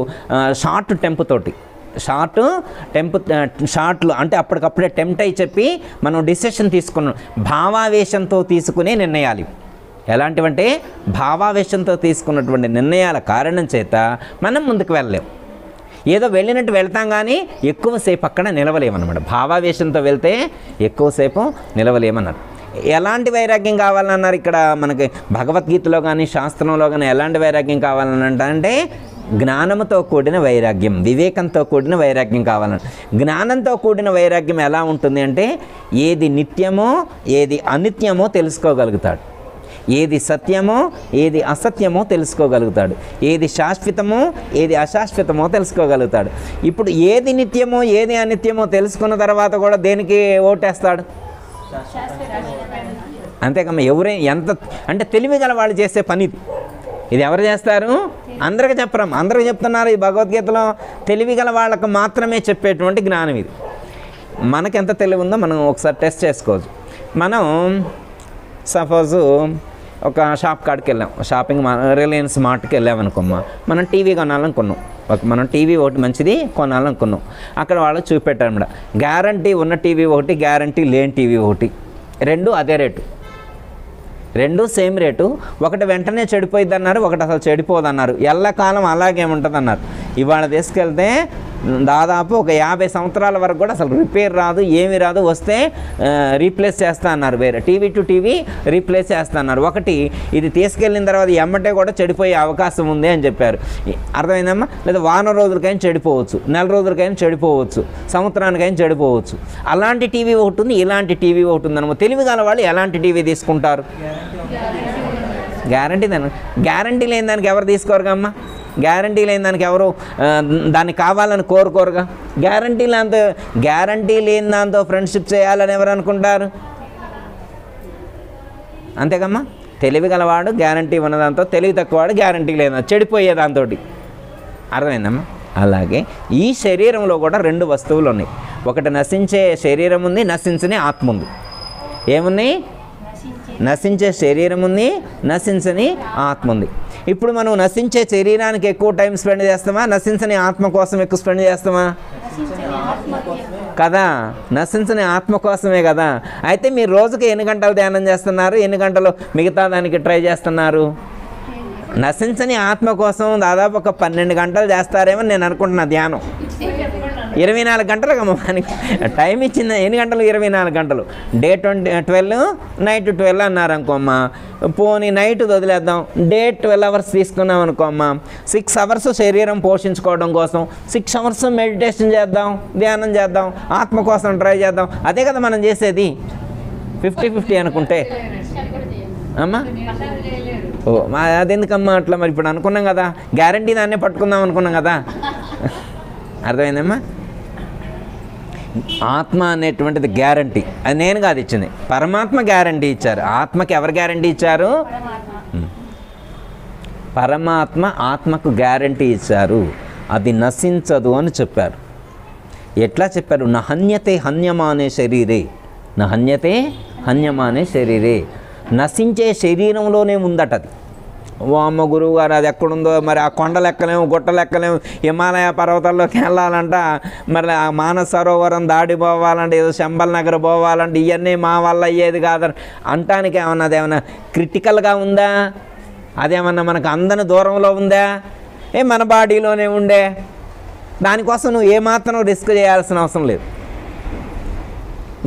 షార్ట్లు అంటే అప్పటికప్పుడే టెంప్ట్ అయి చెప్పి మనం డిసిషన్ తీసుకున్నాం. భావావేశంతో తీసుకునే నిర్ణయాలు ఎలాంటివంటే భావావేశంతో తీసుకున్నటువంటి నిర్ణయాల కారణం చేత మనం ముందుకు వెళ్ళలేం. ఏదో వెళ్ళినట్టు వెళ్తాం కానీ ఎక్కువసేపు అక్కడ నిలవలేమన్నమాట. భావావేశంతో వెళ్తే ఎక్కువసేపు నిలవలేమన్నారు. ఎలాంటి వైరాగ్యం కావాలన్నారు ఇక్కడ మనకి భగవద్గీతలో కానీ శాస్త్రంలో కానీ ఎలాంటి వైరాగ్యం కావాలనంట అంటే జ్ఞానంతో కూడిన వైరాగ్యం, వివేకంతో కూడిన వైరాగ్యం కావాలంట. జ్ఞానంతో కూడిన వైరాగ్యం ఎలా ఉంటుంది అంటే ఏది నిత్యమో ఏది అనిత్యమో తెలుసుకోగలుగుతాడు, ఏది సత్యమో ఏది అసత్యమో తెలుసుకోగలుగుతాడు, ఏది శాశ్వతమో ఏది అశాశ్వతమో తెలుసుకోగలుగుతాడు. ఇప్పుడు ఏది నిత్యమో ఏది అనిత్యమో తెలుసుకున్న తర్వాత కూడా దేనికి ఓటేస్తాడు? అంతేకమ్మా. ఎంత అంటే తెలివి గల వాళ్ళు చేసే పని ఇది ఎవరు చేస్తారు? అందరికీ చెప్పరం, అందరికీ చెప్తున్నారు. ఈ భగవద్గీతలో తెలివి గల వాళ్ళకు మాత్రమే చెప్పేటువంటి జ్ఞానం ఇది. మనకెంత తెలివి ఉందో మనం ఒకసారి టెస్ట్ చేసుకోవచ్చు. మనం సపోజు ఒక షాప్ కాడికి వెళ్ళాం, రిలయన్స్ మార్ట్కి వెళ్ళామనుకోమ్మా, మనం టీవీ కొనాలనుకున్నాం. మనం టీవీ ఒకటి మంచిది కొనాలనుకున్నాం. అక్కడ వాళ్ళు చూపెట్టారు అన్నమాట, గ్యారంటీ ఉన్న టీవీ ఒకటి, గ్యారంటీ లేని టీవీ ఒకటి, రెండు అదే రేటు, రెండు సేమ్ రేటు. ఒకటి వెంటనే చెడిపోయిద్ది అన్నారు, ఒకటి అసలు చెడిపోదన్నారు. ఎల్లకాలం అలాగే ఉంటుంది అన్నారు. ఇవాళ తీసుకెళ్తే దాదాపు ఒక 50 సంవత్సరాల వరకు కూడా అసలు రిపేర్ రాదు, ఏమీ రాదు, వస్తే రీప్లేస్ చేస్తా అన్నారు. వేరే టీవీ టు టీవీ రీప్లేస్ చేస్తా అన్నారు. ఒకటి ఇది తీసుకెళ్ళిన తర్వాత ఎమ్మటే కూడా చెడిపోయే అవకాశం ఉంది అని చెప్పారు. అర్థమైందమ్మా? లేదా వారం రోజులకైనా చెడిపోవచ్చు, నెల రోజులకైనా చెడిపోవచ్చు, సంవత్సరానికైనా చెడిపోవచ్చు. అలాంటి టీవీ ఒకటి ఉంది, ఇలాంటి టీవీ ఒకటి ఉందన్నమాట. తెలివి గల వాళ్ళు ఎలాంటి టీవీ తీసుకుంటారు? గ్యారంటీ గ్యారంటీ లేని దానికి ఎవరు తీసుకోరుగా అమ్మా? గ్యారంటీ లేని దానికి ఎవరు దాన్ని కావాలని కోరుకోరుగా? గ్యారంటీ లేని దాంతో ఫ్రెండ్షిప్ చేయాలని ఎవరు అనుకుంటారు? అంతేకమ్మా. తెలివి గలవాడు గ్యారంటీ ఉన్నదాంతో, తెలివి తక్కువవాడు గ్యారంటీ లేని చెడిపోయే దాంతో. అర్థమైందమ్మా? అలాగే ఈ శరీరంలో కూడా రెండు వస్తువులు ఉన్నాయి. ఒకటి నశించే శరీరం ఉంది, నశించని ఆత్మ ఉంది. ఏమున్నాయి? నశించే శరీరం ఉంది, నశించని ఆత్మ ఉంది. ఇప్పుడు మనం నశించే శరీరానికి ఎక్కువ టైం స్పెండ్ చేస్తామా, నశించని ఆత్మ కోసం ఎక్కువ స్పెండ్ చేస్తామా? కదా, నశించని ఆత్మ కోసమే కదా. అయితే మీరు రోజుకి ఎన్ని గంటలు ధ్యానం చేస్తున్నారు, ఎన్ని గంటలు మిగతా దానికి ట్రై చేస్తున్నారు? నశించని ఆత్మ కోసం దాదాపు ఒక 12 గంటలు చేస్తారేమో నేను అనుకుంటున్నా ధ్యానం. 24 గంటలు మనకి టైం ఇచ్చింది. ఎన్ని గంటలు? 24 గంటలు. డే 12, నైట్ 12 అన్నారు అనుకోమ్మా. పోనీ నైట్ వదిలేద్దాం, డే 12 అవర్స్ తీసుకున్నాం అనుకోమ్మా. 6 అవర్స్ శరీరం పోషించుకోవడం కోసం, 6 అవర్స్ మెడిటేషన్ చేద్దాం, ధ్యానం చేద్దాం, ఆత్మ కోసం ట్రై చేద్దాం. అదే కదా మనం చేసేది. 50-50 అనుకుంటే అమ్మా. ఓ అదెందుకమ్మా అట్లా? మరి ఇప్పుడు అనుకున్నాం కదా, గ్యారంటీ దాన్నే పట్టుకుందాం అనుకున్నాం కదా. అర్థమైందమ్మా? ఆత్మ అనేటువంటిది గ్యారంటీ, అది నేను కాదు ఇచ్చింది, పరమాత్మ గ్యారంటీ ఇచ్చారు. ఆత్మకి ఎవరు గ్యారంటీ ఇచ్చారు? పరమాత్మ ఆత్మకు గ్యారంటీ ఇచ్చారు. అది నశించదు అని చెప్పారు. ఎట్లా చెప్పారు? నహన్యతే హన్యమానే శరీరే, నహన్యతే హన్యమానే శరీరే. నశించే శరీరంలోనే ఉందట అది. ఓ అమ్మ గురువు గారు అది ఎక్కడుందో మరి? ఆ కొండలు ఎక్కలేము, గుట్టలు ఎక్కలేము, హిమాలయ పర్వతాల్లోకి వెళ్ళాలంట, మరి ఆ మానస సరోవరం దాడి పోవాలంటే, ఏదో శంబల్ నగర్ పోవాలంటే, ఇవన్నీ మా వల్ల అయ్యేది కాదని అంటానికి ఏమన్నా అదేమన్నా క్రిటికల్గా ఉందా? అదేమన్నా మనకు అందని దూరంలో ఉందా? మన బాడీలోనే ఉండే. దానికోసం నువ్వు ఏమాత్రం రిస్క్ చేయాల్సిన అవసరం లేదు.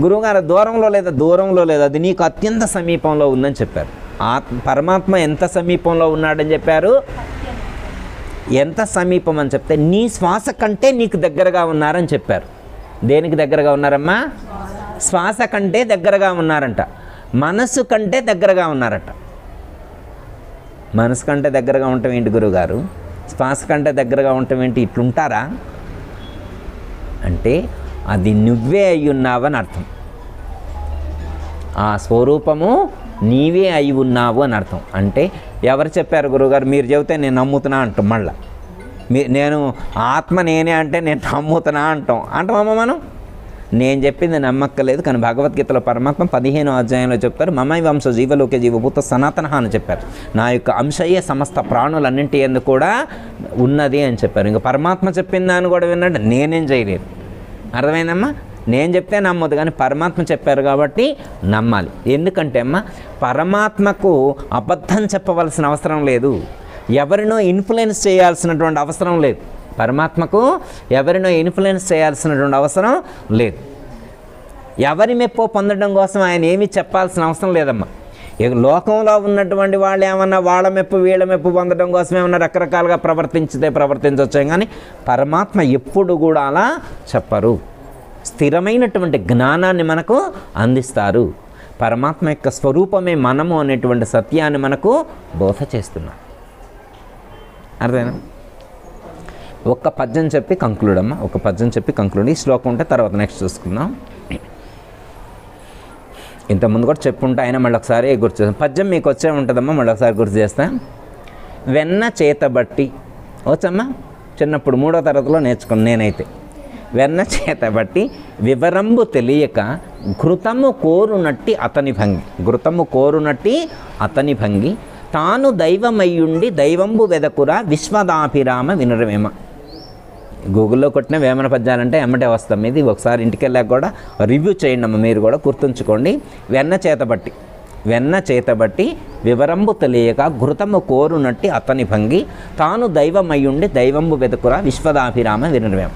గురువుగారు దూరంలో లేదు, అది నీకు అత్యంత సమీపంలో ఉందని చెప్పారు. పరమాత్మ ఎంత సమీపంలో ఉన్నాడని చెప్పారు? ఎంత సమీపం అని చెప్తే నీ శ్వాస కంటే నీకు దగ్గరగా ఉన్నారని చెప్పారు. దేనికి దగ్గరగా ఉన్నారమ్మా? శ్వాస కంటే దగ్గరగా ఉన్నారంట, మనస్సు కంటే దగ్గరగా ఉన్నారట. మనసు కంటే దగ్గరగా ఉండటం ఏంటి గురువుగారు, శ్వాస కంటే దగ్గరగా ఉండటం ఏంటి, ఇట్లుంటారా అంటే అది నువ్వే అయి ఉన్నావని అర్థం. ఆ స్వరూపము నీవే అయి ఉన్నావు అని అర్థం. అంటే ఎవరు చెప్పారు గురువుగారు, మీరు చెబితే నేను నమ్ముతున్నా అంటాం. మళ్ళీ నేను ఆత్మ నేనే అంటే నేను నమ్ముతున్నా అంటామమ్మ మనం. నేను చెప్పింది నమ్మక్కలేదు, కానీ భగవద్గీతలో పరమాత్మ 15వ అధ్యాయంలో చెప్తారు, మమై వంశ జీవలోకే జీవభూత సనాతన అని చెప్పారు. నా యొక్క అంశయ్యే సమస్త ప్రాణులన్నింటి ఎందుకు కూడా ఉన్నది అని చెప్పారు. ఇంకా పరమాత్మ చెప్పిన దాన్ని కూడా విన్నాడు, నేనేం చేయలేదు. అర్థమైందమ్మా? నేను చెప్తే నమ్మదు, కానీ పరమాత్మ చెప్పారు కాబట్టి నమ్మాలి. ఎందుకంటే అమ్మ, పరమాత్మకు అబద్ధం చెప్పవలసిన అవసరం లేదు, ఎవరినో ఇన్ఫ్లుయెన్స్ చేయాల్సినటువంటి అవసరం లేదు. పరమాత్మకు ఎవరినో ఇన్ఫ్లుయెన్స్ చేయాల్సినటువంటి అవసరం లేదు. ఎవరి మెప్పో పొందడం కోసం ఆయన ఏమీ చెప్పాల్సిన అవసరం లేదమ్మా. ఇక లోకంలో ఉన్నటువంటి వాళ్ళు ఏమన్నా వాళ్ళ మెప్పు వీళ్ళ మెప్పు పొందడం కోసం ఏమన్నా రకరకాలుగా ప్రవర్తించవచ్చు, కానీ పరమాత్మ ఎప్పుడు కూడా అలా చెప్పరు. స్థిరమైనటువంటి జ్ఞానాన్ని మనకు అందిస్తారు. పరమాత్మ యొక్క స్వరూపమే మనము అనేటువంటి సత్యాన్ని మనకు బోధ చేస్తున్నారు. అర్థమైనా? ఒక్క పద్యం చెప్పి కంక్లూడ్ అమ్మ, ఒక పద్యం చెప్పి కంక్లూడ్. ఈ శ్లోకం ఉంటే తర్వాత నెక్స్ట్ చూసుకుందాం. ఇంతకుముందు కూడా చెప్పుంటే అయినా మళ్ళీ ఒకసారి గుర్తు చేస్తాం. పద్యం మీకు వచ్చే ఉంటుందమ్మా, మళ్ళీ ఒకసారి గుర్తు చేస్తా. వెన్న చేతబట్టి వచ్చమ్మా, చిన్నప్పుడు 3వ తరగతిలో నేర్చుకున్నాను నేనైతే. వెన్న చేతబట్టి వివరంబు తెలియక ఘృతము కోరునట్టి అతని భంగి, ఘృతము కోరునట్టి అతని భంగి, తాను దైవమయ్యుండి దైవంబు వెదకురా విశ్వదాభిరామ వినురవేమ. గూగుల్లో కొట్టిన వేమన పద్యాలంటే ఎమ్మటే వస్తాం. ఇది ఒకసారి ఇంటికి వెళ్ళాక కూడా రివ్యూ చేయండి అమ్మ, మీరు కూడా గుర్తుంచుకోండి. వెన్న చేతబట్టి వివరంబు తెలియక ఘృతము కోరునట్టి అతని భంగి, తాను దైవమయ్యుండి దైవంబు వెదకురా విశ్వదాభిరామ వినురవేమ.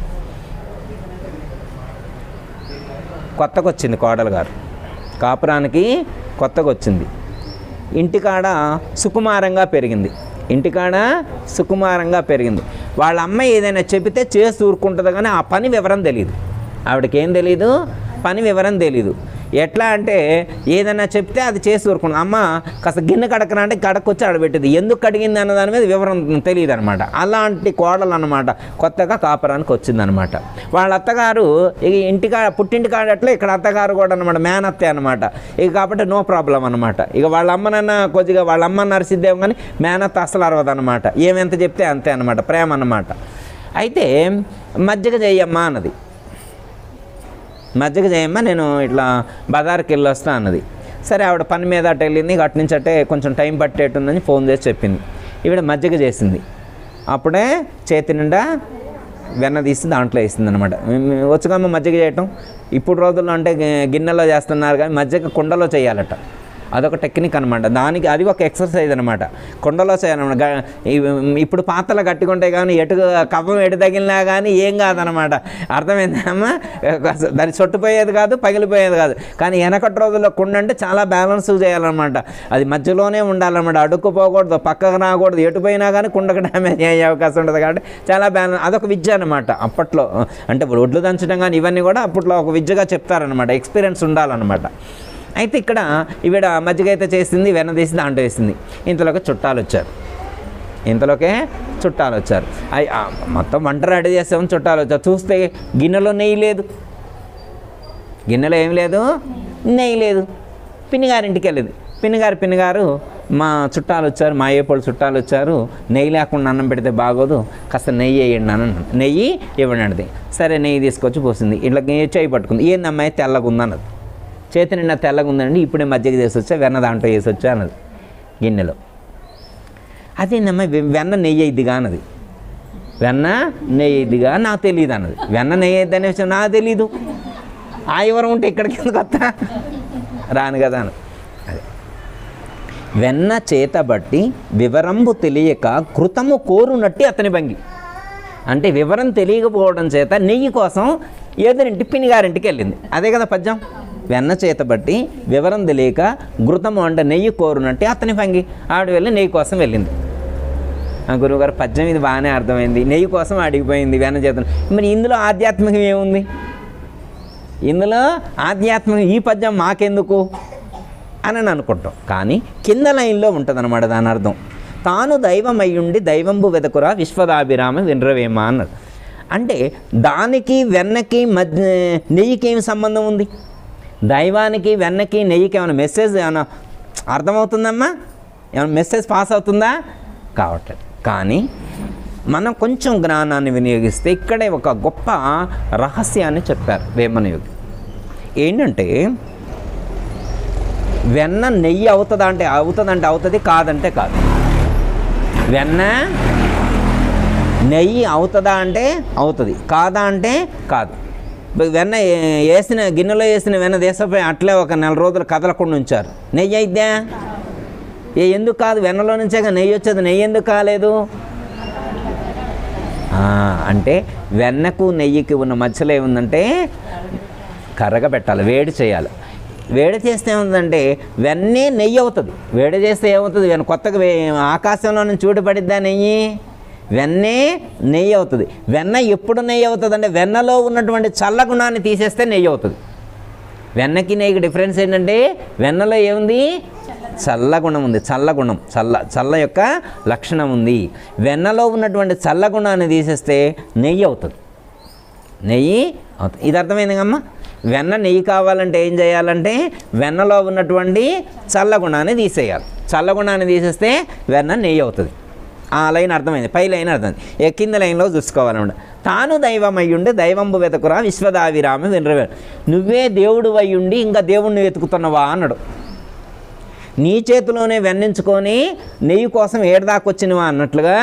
కొత్తగా వచ్చింది కోడలు గారు, కాపురానికి కొత్తగా వచ్చింది. ఇంటికాడ సుకుమారంగా పెరిగింది. వాళ్ళ అమ్మాయి ఏదైనా చెబితే చేసి ఊరుకుంటుంది, కానీ ఆ పని వివరం తెలియదు. ఆవిడకి ఏం తెలియదు, పని వివరం తెలీదు. ఎట్లా అంటే ఏదైనా చెప్తే అది చేసి ఊరుకుంటుంది. అమ్మ కాస్త గిన్నె కడకరా అంటే కడకొచ్చి ఆడబెట్టేది, ఎందుకు కడిగింది అన్న దాని మీద వివరం తెలియదు అనమాట. అలాంటి కోడలు అనమాట కొత్తగా కాపురానికి వచ్చిందనమాట. వాళ్ళ అత్తగారు ఇక పుట్టింటికాడ అట్లా ఇక్కడ అత్తగారు కూడా అనమాట మేనత్తే అనమాట. ఇక కాబట్టి నో ప్రాబ్లం అనమాట. ఇక వాళ్ళ అమ్మనన్నా కొద్దిగా వాళ్ళ అమ్మని అరిసిద్దేమో, కానీ మేనత్త అసలు అరవదు అనమాట. ఏమెంత చెప్తే అంతే అనమాట, ప్రేమ అన్నమాట. అయితే మజ్జిగ చెయ్యమ్మా అన్నది. మజ్జిగ చేయమ్మా, నేను ఇట్లా బజార్కి వెళ్ళి వస్తా అన్నది. సరే, ఆవిడ పని మీద అటు వెళ్ళింది. అటు నుంచి అట్టే కొంచెం టైం పట్టేటుందని ఫోన్ చేసి చెప్పింది. ఈవిడ మజ్జిగ చేసింది. అప్పుడే చేతి నిండా వెన్న తీసి దాంట్లో వేసింది అనమాట. వచ్చుకమ్మ మజ్జిగ చేయటం. ఇప్పుడు రోజుల్లో అంటే గిన్నెలో చేస్తున్నారు, కానీ మజ్జిగ కుండలో చేయాలట. అదొక టెక్నిక్ అనమాట. దానికి అది ఒక ఎక్సర్సైజ్ అనమాట, కుండలో చేయాలన్నమాట. ఇప్పుడు పాత్రలు కట్టుకుంటాయి, కానీ కవ్వం ఎటు తగిలినా కానీ ఏం కాదనమాట. అర్థమైందమ్మా? దాన్ని చుట్టుపోయేది కాదు, పగిలిపోయేది కాదు. కానీ వెనకటి రోజుల్లో కుండ అంటే చాలా బ్యాలెన్స్ చేయాలన్నమాట. అది మధ్యలోనే ఉండాలన్నమాట, అడుక్కుపోకూడదు, పక్కకు రాకూడదు. ఎటుపోయినా కానీ కుండకు డ్యామేజ్ అయ్యే అవకాశం ఉంటుంది. కాబట్టి చాలా బ్యాలెన్స్, అదొక విద్య అనమాట అప్పట్లో. అంటే ఇప్పుడు ఒడ్లు దంచడం కానీ ఇవన్నీ కూడా అప్పట్లో ఒక విద్యగా చెప్తారనమాట, ఎక్స్పీరియన్స్ ఉండాలన్నమాట. అయితే ఇక్కడ ఈవిడ మజ్జిగ అయితే చేసింది, వెన్న తీసి దాంట్లో వేసింది. ఇంతలోకే చుట్టాలు వచ్చారు. మొత్తం వంట రెడీ చేస్తామని చుట్టాలు వచ్చారు. చూస్తే గిన్నెలో నెయ్యి లేదు, గిన్నెలో ఏం లేదు, నెయ్యి లేదు. పిన్నిగారింటికి వెళ్ళింది. పిన్నిగారు మా చుట్టాలు వచ్చారు, మా ఏపోళ్ళు చుట్టాలు వచ్చారు, నెయ్యి లేకుండా అన్నం పెడితే బాగోదు, కాస్త నెయ్యి వేయండి అని అన్నాను. నెయ్యి ఇవ్వండి అన్నది. సరే, నెయ్యి తీసుకొచ్చి పోసింది. ఇట్లా చేయి పట్టుకుంది. ఏందమ్మాయి తెల్లగా ఉందన్నది. చేతి నిండా తెల్లగా ఉందండి, ఇప్పుడే మజ్జిగ చేసి వచ్చా, వెన్న దాంట్లో వేసి వచ్చా అన్నది గిన్నెలో. అదేందమ్మా వెన్న నెయ్యి ఇద్దిగా అన్నది. వెన్న నెయ్యి ఇద్దిగా నాకు తెలియదు అన్నది. వెన్న నెయ్యి ఇద్ది అనే విషయం నాకు తెలీదు. ఆ వివరం ఉంటే ఇక్కడికి ఎందుకు వస్తా, రాను కదా అని. అదే వెన్న చేతబట్టి వివరంబు తెలియక కృతము కోరునట్టి అతని భంగి. అంటే వివరం తెలియకపోవడం చేత నెయ్యి కోసం ఎదురింటి పిన్నిగారింటికి వెళ్ళింది. అదే కదా పద్యం. వెన్న చేతబట్టి వివరం తెలియక ఘృతము అంటే నెయ్యి కోరునట్టి అతని భంగి. ఆవిడ వెళ్ళి నెయ్యి కోసం వెళ్ళింది. గురువుగారు పద్యం ఇది బాగానే అర్థమైంది, నెయ్యి కోసం అడిగిపోయింది వెన్న చేత. మరి ఇందులో ఆధ్యాత్మికం ఏముంది? ఇందులో ఆధ్యాత్మికం ఈ పద్యం మాకెందుకు అని అనుకుంటాం. కానీ కింద లైన్లో ఉంటుంది అన్నమాట దాని అర్థం. తాను దైవమయ్యుండి దైవంబు వెదకురా విశ్వదాభిరామ వినరవేమ అన్నాడు. అంటే దానికి వెన్నకి మధ్య నెయ్యికి ఏమి సంబంధం ఉంది? దైవానికి వెన్నకి నెయ్యికి ఏమైనా మెసేజ్ ఏమైనా అర్థమవుతుందమ్మా? ఏమైనా మెసేజ్ పాస్ అవుతుందా? కావట్లేదు. కానీ మనం కొంచెం జ్ఞానాన్ని వినియోగిస్తే ఇక్కడే ఒక గొప్ప రహస్యాన్ని చెప్పారు వేమనయోగి. ఏంటంటే వెన్న నెయ్యి అవుతుందా అంటే అవుతుంది, కాదంటే కాదు. వెన్న నెయ్యి అవుతుందా అంటే అవుతుంది, కాదా అంటే కాదు. వెన్న వేసిన గిన్నెలో వేసిన వెన్న దేశపై అట్లే ఒక 4 రోజులు కదలకుండా ఉంచారు, నెయ్యి అయిద్దా? ఎందుకు కాదు? వెన్నలో నుంచే నెయ్యి వచ్చేది, నెయ్యి ఎందుకు కాలేదు? అంటే వెన్నకు నెయ్యికి ఉన్న మధ్యలో ఏముందంటే కరగబెట్టాలి, వేడి చేయాలి. వేడి చేస్తే ఏముందంటే వెన్నే నెయ్యి అవుతుంది. వేడి చేస్తే ఏమవుతుంది? కొత్తగా ఆకాశంలో నుంచి చూడబడిద్దా నెయ్యి? వెన్నే నెయ్యి అవుతుంది. వెన్న ఎప్పుడు నెయ్యి అవుతుంది అంటే వెన్నలో ఉన్నటువంటి చల్లగుణాన్ని తీసేస్తే నెయ్యి అవుతుంది. వెన్నకి నెయ్యికి డిఫరెన్స్ ఏంటంటే వెన్నలో ఏముంది? చల్లగుణం ఉంది. చల్లగుణం, చల్ల యొక్క లక్షణం ఉంది. వెన్నలో ఉన్నటువంటి చల్లగుణాన్ని తీసేస్తే నెయ్యి అవుతుంది. నెయ్యి అవుతుంది. ఇది అర్థమైంది కమ్మా? వెన్న నెయ్యి కావాలంటే ఏం చేయాలంటే వెన్నలో ఉన్నటువంటి చల్లగుణాన్ని తీసేయాలి. చల్లగుణాన్ని తీసేస్తే వెన్న నెయ్యి అవుతుంది. ఆ లైన్ అర్థమైంది. పై లైన్ అర్థమైంది. కింద లైన్లో చూసుకోవాలన్నమాట. తాను దైవమయ్యుండి దైవంబు వెతకురా విశ్వదావిరామ వినరవే. నువ్వే దేవుడు అయ్యుండి ఇంకా దేవుణ్ణి వెతుకుతున్నావా అన్నాడు. నీ చేతిలోనే వెన్నించుకొని నెయ్యి కోసం ఏడదాకొచ్చినవా అన్నట్లుగా,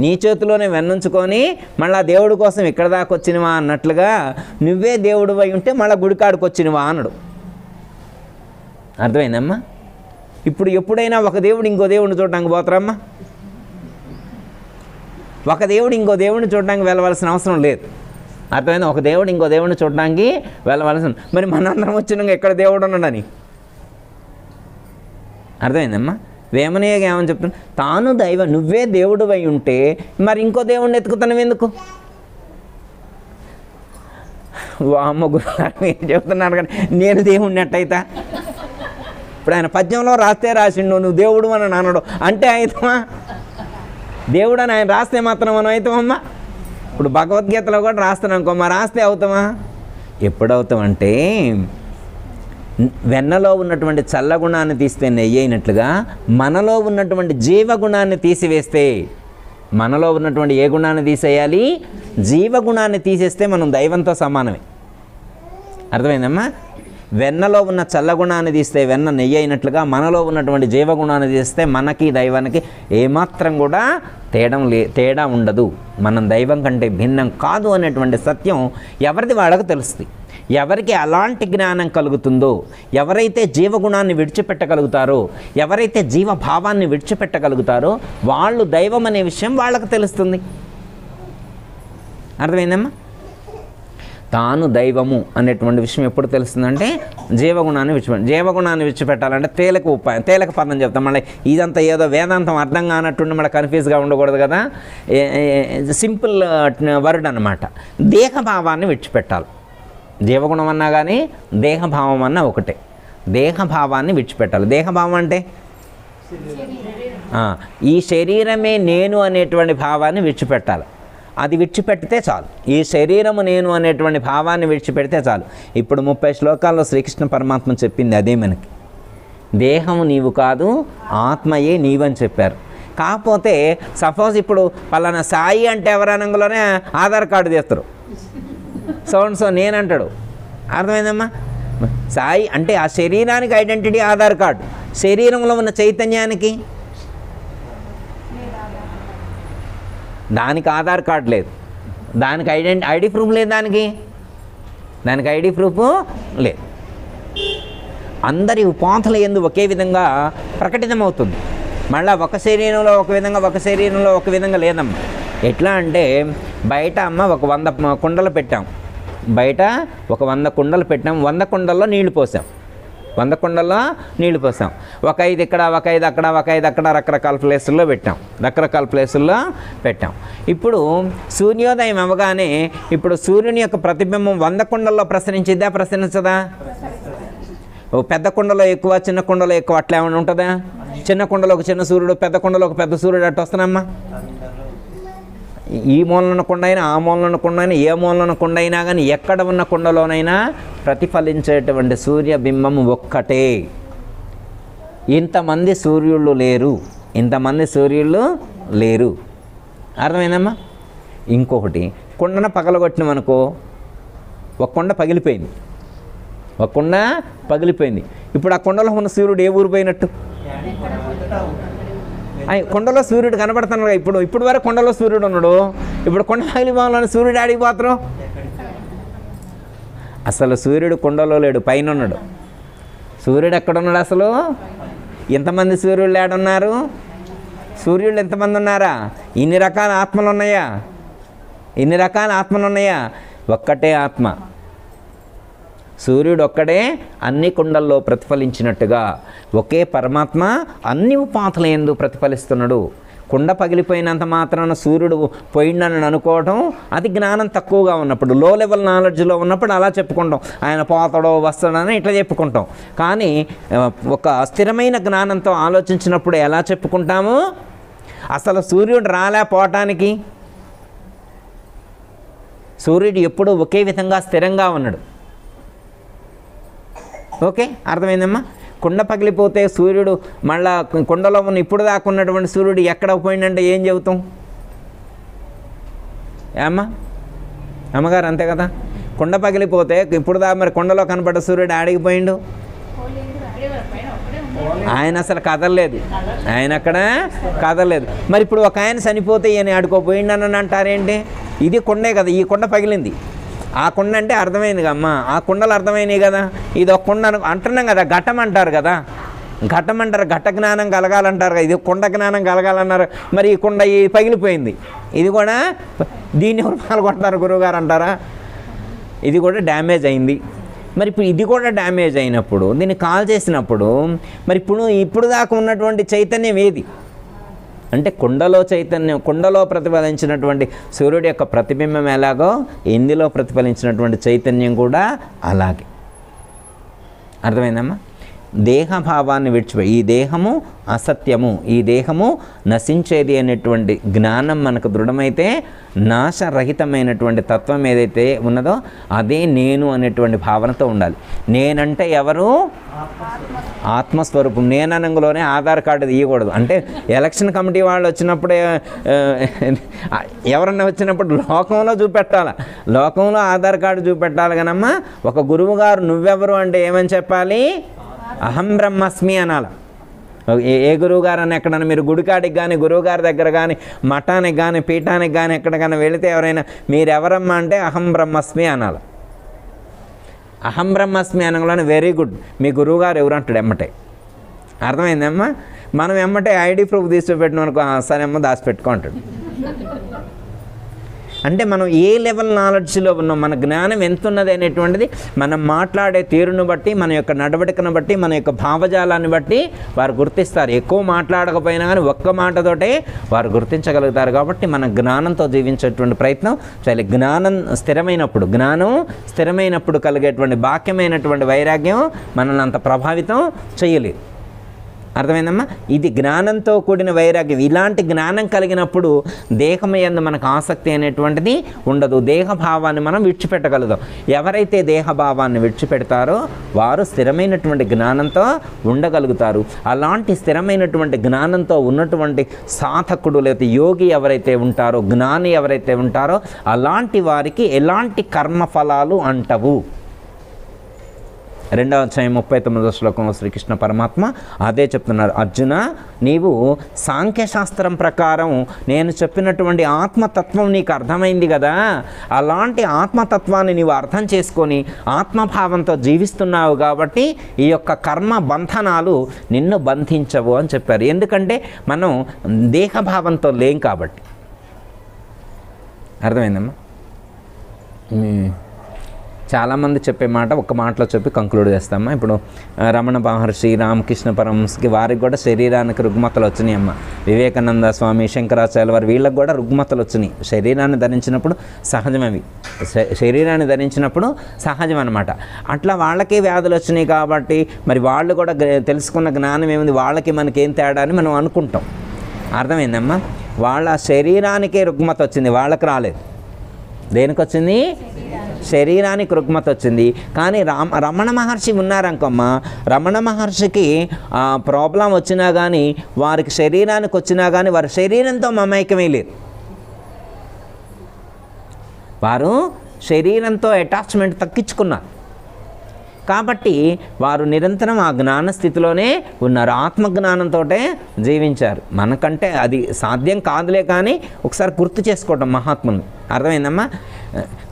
నీ చేతిలోనే వెన్నుంచుకొని మళ్ళీ దేవుడి కోసం ఇక్కడ దాకా వచ్చినవా అన్నట్లుగా నువ్వే దేవుడు అయి ఉంటే మళ్ళీ గుడికాడికి వచ్చినవా అన్నాడు. అర్థమైందమ్మా? ఇప్పుడు ఎప్పుడైనా ఒక దేవుడు ఇంకో దేవుడిని చూడడానికి పోతారమ్మా? ఒక దేవుడు ఇంకో దేవుడిని చూడడానికి వెళ్ళవలసిన అవసరం లేదు. అర్థమైందా? ఒక దేవుడు ఇంకో దేవుడిని చూడడానికి వెళ్ళవలసిన, మరి మనందరం వచ్చినాక ఎక్కడ దేవుడు ఉన్నాడని అర్థమైందమ్మా? వేమనయోగి ఏమని చెప్తున్నా? తాను నువ్వే దేవుడు అయి ఉంటే మరి ఇంకో దేవుడిని ఎత్తుకుతున్నావు ఎందుకు? అమ్మ గురుగారు ఏం చెప్తున్నారు కానీ నేను దేవుడిని ఎట్టయితా? ఇప్పుడు ఆయన పద్యంలో రాసిండు నువ్వు దేవుడు అని అన్నాడు అంటే అవుతామా? దేవుడు అని ఆయన రాస్తే మాత్రం మనం అవుతామమ్మా? ఇప్పుడు భగవద్గీతలో కూడా రాస్తున్నాం అనుకో, మరి రాస్తే అవుతామా? ఎప్పుడవుతామంటే వెన్నలో ఉన్నటువంటి చల్లగుణాన్ని తీస్తే నెయ్యి అయినట్లుగా మనలో ఉన్నటువంటి జీవగుణాన్ని తీసివేస్తే, మనలో ఉన్నటువంటి ఏ గుణాన్ని తీసేయాలి? జీవగుణాన్ని తీసేస్తే మనం దైవంతో సమానమే. అర్థమైందమ్మా? వెన్నలో ఉన్న చల్లగుణాన్ని తీస్తే వెన్న నెయ్యి అయినట్లుగా మనలో ఉన్నటువంటి జీవగుణాన్ని తీస్తే మనకి దైవానికి ఏమాత్రం కూడా తేడా ఉండదు. మనం దైవం కంటే భిన్నం కాదు అనేటువంటి సత్యం ఎవరిది వాళ్ళకు తెలుస్తుంది. ఎవరికి అలాంటి జ్ఞానం కలుగుతుందో, ఎవరైతే జీవగుణాన్ని విడిచిపెట్టగలుగుతారో, ఎవరైతే జీవభావాన్ని విడిచిపెట్టగలుగుతారో వాళ్ళు దైవం అనే విషయం వాళ్ళకు తెలుస్తుంది. అర్థమైందమ్మా? తాను దైవము అనేటువంటి విషయం ఎప్పుడు తెలుస్తుందంటే జీవగుణాన్ని విడిచిపెట్టాలంటే తేలిక పదం చెప్తాం. మళ్ళీ ఇదంతా ఏదో వేదాంతం అర్థం కానట్టుండి మళ్ళీ కన్ఫ్యూజ్గా ఉండకూడదు కదా. సింపుల్ వర్డ్ అన్నమాట. దేహభావాన్ని విడిచిపెట్టాలి. జీవగుణం అన్నా కానీ దేహభావం అన్నా ఒకటే. దేహభావాన్ని విడిచిపెట్టాలి. దేహభావం అంటే ఈ శరీరమే నేను అనేటువంటి భావాన్ని విడిచిపెట్టాలి. అది విడిచిపెడితే చాలు. ఈ శరీరము నేను అనేటువంటి భావాన్ని విడిచిపెడితే చాలు. ఇప్పుడు 30 శ్లోకాల్లో శ్రీకృష్ణ పరమాత్మ చెప్పింది అదే మనకి. దేహము నీవు కాదు, ఆత్మయే నీవని చెప్పారు. కాకపోతే సపోజ్ ఇప్పుడు పలానా సాయి అంటే ఎవరనంగలోనే ఆధార్ కార్డు తీస్తారు. సో నేనంటాడు. అర్థమైందమ్మా? సాయి అంటే ఆ శరీరానికి ఐడెంటిటీ ఆధార్ కార్డు, శరీరంలో ఉన్న చైతన్యానికి దానికి ఆధార్ కార్డు లేదు, దానికి ఐడి ప్రూఫ్ లేదు, దానికి ఐడి ప్రూఫ్ లేదు. అందరి ఉపాధుల యందు ఒకే విధంగా ప్రకటితమవుతుంది. మళ్ళీ ఒక శరీరంలో ఒక విధంగా, ఒక శరీరంలో ఒక విధంగా లేదమ్మా. ఎట్లా అంటే బయట అమ్మ ఒక 100 కుండలు పెట్టాం, బయట ఒక 100 కుండలు పెట్టాం, 100 కుండల్లో నీళ్లు పోసాం, 100 కుండల్లో నీళ్లు పోసాం. ఒక 5 ఇక్కడ, ఒక 5 అక్కడ, ఒక 5 అక్కడ, రకరకాల ప్లేసుల్లో పెట్టాం. ఇప్పుడు సూర్యోదయం అవ్వగానే ఇప్పుడు సూర్యుని యొక్క ప్రతిబింబం 100 కుండల్లో ప్రసరించదా? పెద్ద కుండలో ఎక్కువ, చిన్న కుండలో ఎక్కువ అట్లా ఏమైనా ఉంటుందా? చిన్న కుండలో ఒక చిన్న సూర్యుడు, పెద్ద కుండలో ఒక పెద్ద సూర్యుడు అట్టు వస్తున్నామ్మా. ఈ మూలన కుండ అయినా, ఆ మూలన కుండ అయినా, ఏ మూలన కుండ అయినా కానీ ఎక్కడ ఉన్న కుండలోనైనా ప్రతిఫలించేటువంటి సూర్యబింబం ఒక్కటే. ఇంతమంది సూర్యుళ్ళు లేరు, ఇంతమంది సూర్యుళ్ళు లేరు. అర్థమైందమ్మా? ఇంకొకటి, కుండను పగలగొట్టినామనుకో, ఒక కుండ పగిలిపోయింది, ఒక కుండ పగిలిపోయింది. ఇప్పుడు ఆ కుండలో ఉన్న సూర్యుడు ఏ ఊరు పోయినట్టు? కుండలో సూర్యుడు కనబడుతున్నాడు. ఇప్పుడు వరకు కుండలో సూర్యుడు ఉన్నాడు, ఇప్పుడు కుండ పగిలిపోవాలని సూర్యుడు ఆడిపోతారు. అసలు సూర్యుడు కుండలో లేడు, పైన ఉన్నాడు. సూర్యుడు ఎక్కడున్నాడు అసలు? ఎంతమంది సూర్యుళ్ళు ఏడున్నారు? సూర్యుళ్ళు ఎంతమంది ఉన్నారా? ఇన్ని రకాల ఆత్మలు ఉన్నాయా? ఇన్ని రకాల ఆత్మలు ఉన్నాయా? ఒక్కటే ఆత్మ, సూర్యుడు ఒక్కడే అన్ని కుండల్లో ప్రతిఫలించినట్టుగా ఒకే పరమాత్మ అన్ని ఉపాధుల యందు ప్రతిఫలిస్తున్నాడు. కుండ పగిలిపోయినంత మాత్రాన సూర్యుడు పోయిండని అనుకోవడం అది జ్ఞానం తక్కువగా ఉన్నప్పుడు, లో లెవెల్ నాలెడ్జ్లో ఉన్నప్పుడు అలా చెప్పుకుంటాం, ఆయన పోతాడో వస్తాడని ఇట్లా చెప్పుకుంటాం. కానీ ఒక స్థిరమైన జ్ఞానంతో ఆలోచించినప్పుడు ఎలా చెప్పుకుంటాము? అసలు సూర్యుడు రాలేపోవటానికి, సూర్యుడు ఎప్పుడూ ఒకే విధంగా స్థిరంగా ఉన్నాడు. ఓకే, అర్థమైందమ్మా? కుండ పగిలిపోతే సూర్యుడు మళ్ళా కుండలో ఉన్న ఇప్పుడు దాకా ఉన్నటువంటి సూర్యుడు ఎక్కడ పోయిందంటే ఏం చెబుతాం? ఏమ్మా అమ్మగారు, అంతే కదా? కుండ పగిలిపోతే ఇప్పుడు దాకా మరి కుండలో కనపడ్డ సూర్యుడు ఆడిగిపోయిండు, ఆయన అసలు కదలలేదు, ఆయన అక్కడ కదలలేదు. మరి ఇప్పుడు ఒక ఆయన చనిపోతే ఈయన ఆడుకోపోయిండని అంటారేంటి? ఇది కుండే కదా, ఈ కుండ పగిలింది. ఆ కుండ అంటే అర్థమైంది అమ్మా, ఆ కుండలు అర్థమైనాయి కదా. ఇది ఒక కుండ అంటున్నాం కదా, ఘటం అంటారు కదా, ఘటం అంటారు, ఘట జ్ఞానం కలగాలంటారు కదా, ఇది కుండ జ్ఞానం కలగాలన్నారు. మరి ఈ కుండ ఈ పగిలిపోయింది, ఇది కూడా దీన్ని ఎవరు పాల్గొంటారు గురువుగారు అంటారా? ఇది కూడా డ్యామేజ్ అయింది. మరి ఇప్పుడు ఇది కూడా డ్యామేజ్ అయినప్పుడు, దీన్ని కాల్ చేసినప్పుడు మరి ఇప్పుడు దాకా ఉన్నటువంటి చైతన్యం ఏది అంటే? కుండలో చైతన్యం, కుండలో ప్రతిఫలించినటువంటి సూర్యుడి యొక్క ప్రతిబింబం ఎలాగో ఇందులో ప్రతిఫలించినటువంటి చైతన్యం కూడా అలాగే. అర్థమైందమ్మా? దేహభావాన్ని విడిచిపోయి, ఈ దేహము అసత్యము, ఈ దేహము నశించేది అనేటువంటి జ్ఞానం మనకు దృఢమైతే నాశరహితమైనటువంటి తత్వం ఏదైతే ఉన్నదో అదే నేను అనేటువంటి భావనతో ఉండాలి. నేనంటే ఎవరు? ఆత్మస్వరూపం. నేననంగులోనే ఆధార్ కార్డు తీయకూడదు. అంటే ఎలక్షన్ కమిటీ వాళ్ళు వచ్చినప్పుడే ఎవరన్నా వచ్చినప్పుడు లోకంలో చూపెట్టాలి, లోకంలో ఆధార్ కార్డు చూపెట్టాలి. కానమ్మా ఒక గురువు గారు నువ్వెవరు అంటే ఏమని చెప్పాలి? అహం బ్రహ్మస్మి అనాలి. ఏ గురువుగారు అని ఎక్కడైనా మీరు గుడికాడికి కానీ, గురువుగారి దగ్గర కానీ, మఠానికి కానీ, పీఠానికి కానీ ఎక్కడికైనా వెళితే ఎవరైనా మీరెవరమ్మా అంటే అహం బ్రహ్మస్మి అనాలి. అహం బ్రహ్మస్మి అనగానే వెరీ గుడ్, మీ గురువుగారు ఎవరు అంటాడు ఎమ్మటే. అర్థమైందమ్మా? మనం ఎమ్మటే ఐడి ప్రూఫ్ తీసుకుపెట్టిన అనుకో, సరే అమ్మ దాచిపెట్టుకో అంటాడు. అంటే మనం ఏ లెవెల్ నాలెడ్జ్లో ఉన్నాం, మన జ్ఞానం ఎంత ఉన్నది అనేటువంటిది మనం మాట్లాడే తీరును బట్టి, మన యొక్క నడవడికను బట్టి, మన యొక్క భావజాలాన్ని బట్టి వారు గుర్తిస్తారు. ఎక్కువ మాట్లాడకపోయినా కానీ ఒక్క మాటతోటే వారు గుర్తించగలుగుతారు. కాబట్టి మన జ్ఞానంతో జీవించేటువంటి ప్రయత్నం చేయాలి. జ్ఞానం స్థిరమైనప్పుడు కలిగేటువంటి బాక్యమైనటువంటి వైరాగ్యం మనల్ని అంత ప్రభావితం చేయలేదు. అర్థమైందమ్మా? ఇది జ్ఞానంతో కూడిన వైరాగ్యం. ఇలాంటి జ్ఞానం కలిగినప్పుడు దేహమయందు మనకు ఆసక్తి అనేటువంటిది ఉండదు. దేహభావాన్ని మనం విడిచిపెట్టగలుగుతాం. ఎవరైతే దేహభావాన్ని విడిచిపెడతారో వారు స్థిరమైనటువంటి జ్ఞానంతో ఉండగలుగుతారు. అలాంటి స్థిరమైనటువంటి జ్ఞానంతో ఉన్నటువంటి సాధకుడు లేదా యోగి ఎవరైతే ఉంటారో, జ్ఞాని ఎవరైతే ఉంటారో అలాంటి వారికి ఎలాంటి కర్మఫలాలు అంటవు. 2వ అధ్యాయం 39వ శ్లోకంలో శ్రీకృష్ణ పరమాత్మ అదే చెప్తున్నారు. అర్జున, నీవు సాంఖ్యశాస్త్రం ప్రకారం నేను చెప్పినటువంటి ఆత్మతత్వం నీకు అర్థమైంది కదా, అలాంటి ఆత్మతత్వాన్ని నీవు అర్థం చేసుకొని ఆత్మభావంతో జీవిస్తున్నావు కాబట్టి ఈ యొక్క కర్మ బంధనాలు నిన్ను బంధించవు అని చెప్పారు. ఎందుకంటే మనం దేహభావంతో లేం కాబట్టి. అర్థమైందమ్మా? చాలామంది చెప్పే మాట ఒక్క మాటలో చెప్పి కంక్లూడ్ చేస్తామా. ఇప్పుడు రమణ మహర్షి, రామకృష్ణ పరమహంసకి వారికి కూడా శరీరానికి రుగ్మతలు వచ్చినాయి అమ్మ. వివేకానంద స్వామి, శంకరాచార్య వారు వీళ్ళకి కూడా రుగ్మతలు వచ్చినాయి. శరీరాన్ని ధరించినప్పుడు సహజమవి, శరీరాన్ని ధరించినప్పుడు సహజం అనమాట. అట్లా వాళ్ళకే వ్యాధులు వచ్చినాయి కాబట్టి మరి వాళ్ళు కూడా తెలుసుకున్న జ్ఞానం ఏముంది, వాళ్ళకి మనకేం తేడా అని మనం అనుకుంటాం. అర్థమైందమ్మా. వాళ్ళ శరీరానికే రుగ్మత వచ్చింది, వాళ్ళకి రాలేదు. దేనికి వచ్చింది? శరీరానికి రుగ్మత వచ్చింది. కానీ రమణ మహర్షి ఉన్నారనుకోమ్మ, రమణ మహర్షికి ప్రాబ్లం వచ్చినా కానీ, వారికి శరీరానికి వచ్చినా కానీ వారి శరీరంతో మమైక్యమే లేదు. వారు శరీరంతో అటాచ్మెంట్ తగ్గించుకున్నారు కాబట్టి వారు నిరంతరం ఆ జ్ఞాన స్థితిలోనే ఉన్నారు, ఆత్మజ్ఞానంతో జీవించారు. మనకంటే అది సాధ్యం కాదులే, కానీ ఒకసారి గుర్తు చేసుకోవటం మహాత్ములు. అర్థమైందమ్మా.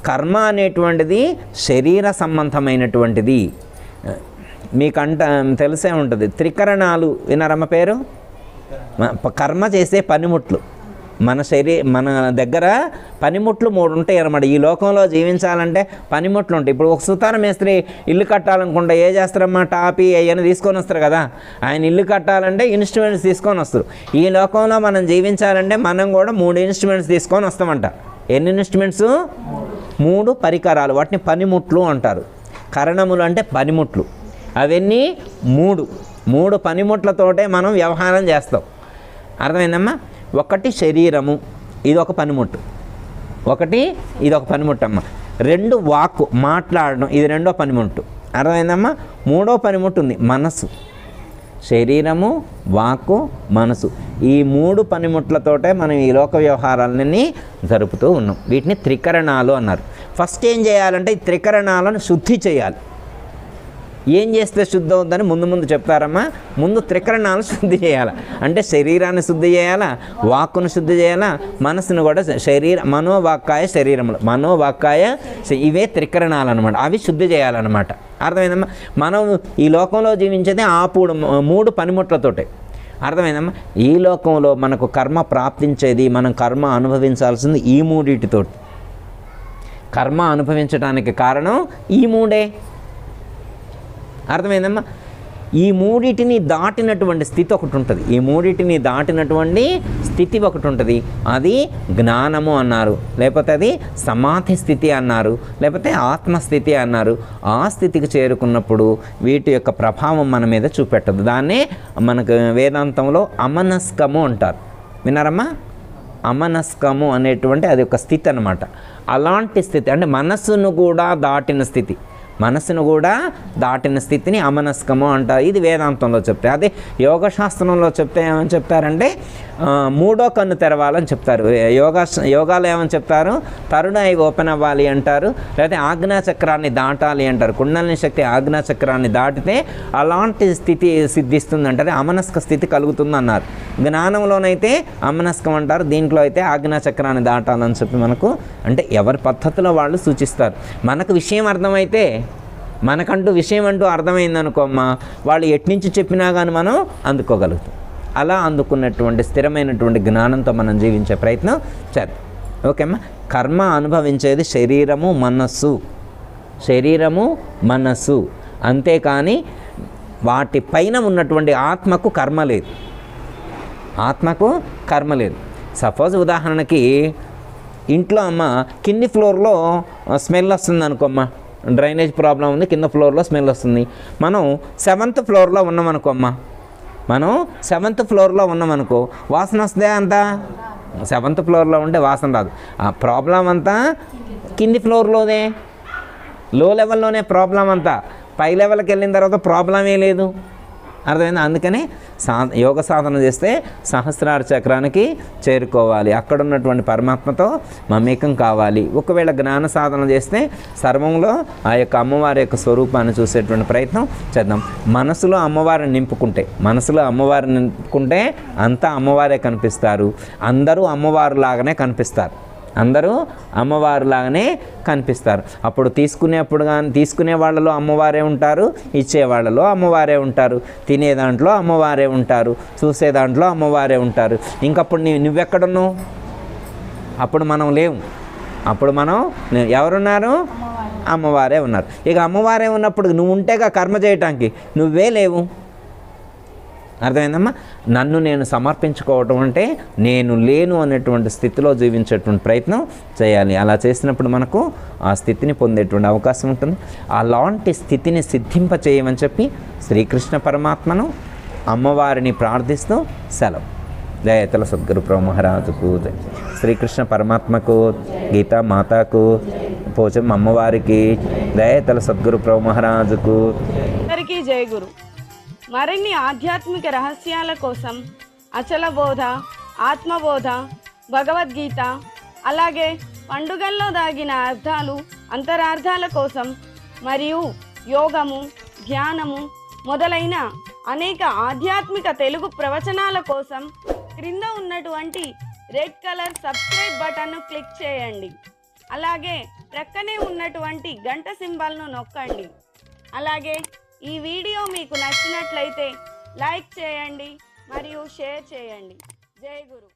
కర్మ అనేటువంటిది శరీర సంబంధమైనటువంటిది. మీకంట తెలిసే ఉంటుంది, త్రికరణాలు విన్నారమ్మ పేరు? కర్మ చేసే పనిముట్లు. మన దగ్గర పనిముట్లు 3 ఉంటాయి అన్నమాట. ఈ లోకంలో జీవించాలంటే పనిముట్లు ఉంటాయి. ఇప్పుడు ఒక సుతార మేస్త్రి ఇల్లు కట్టాలనుకుంటే ఏ చేస్తారమ్మా? టాపీ అవన్నీ తీసుకొని వస్తారు కదా. ఆయన ఇల్లు కట్టాలంటే ఇన్స్ట్రుమెంట్స్ తీసుకొని వస్తారు. ఈ లోకంలో మనం జీవించాలంటే మనం కూడా 3 ఇన్స్ట్రుమెంట్స్ తీసుకొని వస్తామంట. ఎన్ని ఇన్స్ట్రుమెంట్స్? 3 పరికరాలు. వాటిని పనిముట్లు అంటారు. కరణములు అంటే పనిముట్లు. అవన్నీ 3 పనిముట్లతోటే మనం వ్యవహారం చేస్తాం. అర్థమైందమ్మా. ఒకటి శరీరము, ఇది ఒక పనిముట్టు. ఇది ఒక పనిముట్టు అమ్మ. 2 వాక్కు, మాట్లాడడం, ఇది 2వ పనిముట్టు. అర్థమైందమ్మా. 3వ పనిముట్టు ఉంది, మనసు. శరీరము, వాక్కు, మనసు, ఈ 3 పనిముట్లతోటే మనం ఈ లోక వ్యవహారాలన్నీ జరుపుతూ ఉన్నాం. వీటిని త్రికరణాలు అన్నారు. ఫస్ట్ ఏం చేయాలంటే ఈ త్రికరణాలను శుద్ధి చేయాలి. ఏం చేస్తే శుద్ధి అవుతుందని ముందు చెప్తారమ్మా. ముందు త్రికరణాలు శుద్ధి చేయాలి. అంటే శరీరాన్ని శుద్ధి చేయాలా, వాక్కును శుద్ధి చేయాలా, మనసును కూడా. మనోవాక్కాయ శరీరములు, మనోవాక్కాయ ఇవే త్రికరణాలు అనమాట. అవి శుద్ధి చేయాలన్నమాట. అర్థమైందమ్మా. మనం ఈ లోకంలో జీవించేది ఆ 3 పనిముట్లతోటే. అర్థమైందమ్మా. ఈ లోకంలో మనకు కర్మ ప్రాప్తించేది, మనం కర్మ అనుభవించాల్సింది ఈ 3 కర్మ అనుభవించడానికి కారణం ఈ 3. అర్థమైందమ్మా. ఈ 3 దాటినటువంటి స్థితి ఒకటి ఉంటుంది. ఈ 3 దాటినటువంటి స్థితి ఒకటి ఉంటుంది. అది జ్ఞానము అన్నారు, లేకపోతే అది సమాధి స్థితి అన్నారు, లేకపోతే ఆత్మస్థితి అన్నారు. ఆ స్థితికి చేరుకున్నప్పుడు వీటి యొక్క ప్రభావం మన మీద చూపెట్టదు. దాన్నే మనకు వేదాంతంలో అమనస్కము అంటారు. విన్నారమ్మా? అమనస్కము అనేటువంటి అది ఒక స్థితి అన్నమాట. అలాంటి స్థితి అంటే మనస్సును కూడా దాటిన స్థితి. మనసును కూడా దాటిన స్థితిని అమనస్కము అంటారు. ఇది వేదాంతంలో చెప్తారు. అదే యోగశాస్త్రంలో చెప్తే ఏమని చెప్తారంటే 3వ కన్ను తెరవాలని చెప్తారు. యోగాలో ఏమని చెప్తారు? తరుణ ఓపెన్ అవ్వాలి అంటారు, లేకపోతే ఆజ్ఞాచక్రాన్ని దాటాలి అంటారు. కుండలిని శక్తి ఆజ్ఞాచక్రాన్ని దాటితే అలాంటి స్థితి సిద్ధిస్తుంది అంటారు. అమనస్క స్థితి కలుగుతుంది అన్నారు. జ్ఞానంలోనైతే అమనస్కం అంటారు, దీంట్లో అయితే ఆజ్ఞాచక్రాన్ని దాటాలని చెప్పి మనకు అంటే ఎవరి పద్ధతిలో వాళ్ళు సూచిస్తారు. మనకు విషయం అర్థమైతే, మనకంటూ విషయం అంటూ అర్థమైందనుకోమ్మా, వాళ్ళు ఎట్నుంచి చెప్పినా కానీ మనం అందుకోగలుగుతాం. అలా అందుకున్నటువంటి స్థిరమైనటువంటి జ్ఞానంతో మనం జీవించే ప్రయత్నం చేద్దాం. ఓకేమ్మా. కర్మ అనుభవించేది శరీరము, మనస్సు, అంతేకాని వాటి పైన ఉన్నటువంటి ఆత్మకు కర్మ లేదు. సపోజ్ ఉదాహరణకి ఇంట్లో అమ్మ కింది ఫ్లోర్లో స్మెల్ వస్తుంది అనుకోమ్మ, డ్రైనేజ్ ప్రాబ్లం ఉంది, కింద ఫ్లోర్లో స్మెల్ వస్తుంది. మనం 7th ఫ్లోర్లో ఉన్నామనుకోమ్మ, 7th ఫ్లోర్లో ఉన్నామనుకో, వాసన వస్తుందే అంతా? 7th ఫ్లోర్లో ఉంటే వాసన రాదు. ఆ ప్రాబ్లం అంతా కింది ఫ్లోర్లోనే, లో లెవెల్లోనే ప్రాబ్లం అంతా. పై లెవెల్కి వెళ్ళిన తర్వాత ప్రాబ్లమే లేదు. అర్థమైంది? అందుకని యోగ సాధన చేస్తే సహస్రార చక్రానికి చేరుకోవాలి, అక్కడ ఉన్నటువంటి పరమాత్మతో మమేకం కావాలి. ఒకవేళ జ్ఞాన సాధన చేస్తే సర్వంలో ఆ యొక్క అమ్మవారి యొక్క స్వరూపాన్ని చూసేటువంటి ప్రయత్నం చేద్దాం. మనసులో అమ్మవారిని నింపుకుంటే అంతా అమ్మవారే కనిపిస్తారు. అందరూ అమ్మవారిలాగానే కనిపిస్తారు. అప్పుడు తీసుకునే వాళ్ళలో అమ్మవారే ఉంటారు, ఇచ్చే వాళ్ళలో అమ్మవారే ఉంటారు, తినే దాంట్లో అమ్మవారే ఉంటారు, చూసే దాంట్లో అమ్మవారే ఉంటారు. ఇంకప్పుడు నువ్వెక్కడున్నావు? అప్పుడు మనం లేవు. ఎవరున్నారు? అమ్మవారే ఉన్నారు. ఇక అమ్మవారే ఉన్నప్పుడు నువ్వు ఉంటేగా కర్మ చేయటానికి, నువ్వే లేవు. అర్థమైందమ్మా? నన్ను నేను సమర్పించుకోవటం అంటే నేను లేను అనేటువంటి స్థితిలో జీవించేటువంటి ప్రయత్నం చేయాలి. అలా చేసినప్పుడు మనకు ఆ స్థితిని పొందేటువంటి అవకాశం ఉంటుంది. అలాంటి స్థితిని సిద్ధింప చేయమని చెప్పి శ్రీకృష్ణ పరమాత్మను అమ్మవారిని ప్రార్థిస్తూ సెలవు. జయతల సద్గురు ప్రభు మహారాజుకు జయ. శ్రీకృష్ణ పరమాత్మకు, గీతా మాతాకు, పోచమ్మ అమ్మవారికి, జయతల సద్గురు ప్రభు మహారాజుకు అందరికీ జయ గురు. మరిన్ని ఆధ్యాత్మిక రహస్యాల కోసం అచల బోధ, ఆత్మబోధ, భగవద్గీత, అలాగే పండుగల్లో దాగిన అర్థాలు, అంతరార్థాల కోసం మరియు యోగము, ధ్యానము మొదలైన అనేక ఆధ్యాత్మిక తెలుగు ప్రవచనాల కోసం క్రింద ఉన్నటువంటి రెడ్ కలర్ సబ్స్క్రైబ్ బటన్ను క్లిక్ చేయండి. అలాగే ప్రక్కనే ఉన్నటువంటి గంట సింబల్ను నొక్కండి. అలాగే ఈ వీడియో మీకు నచ్చినట్లయితే లైక్ చేయండి మరియు షేర్ చేయండి. జై గురు.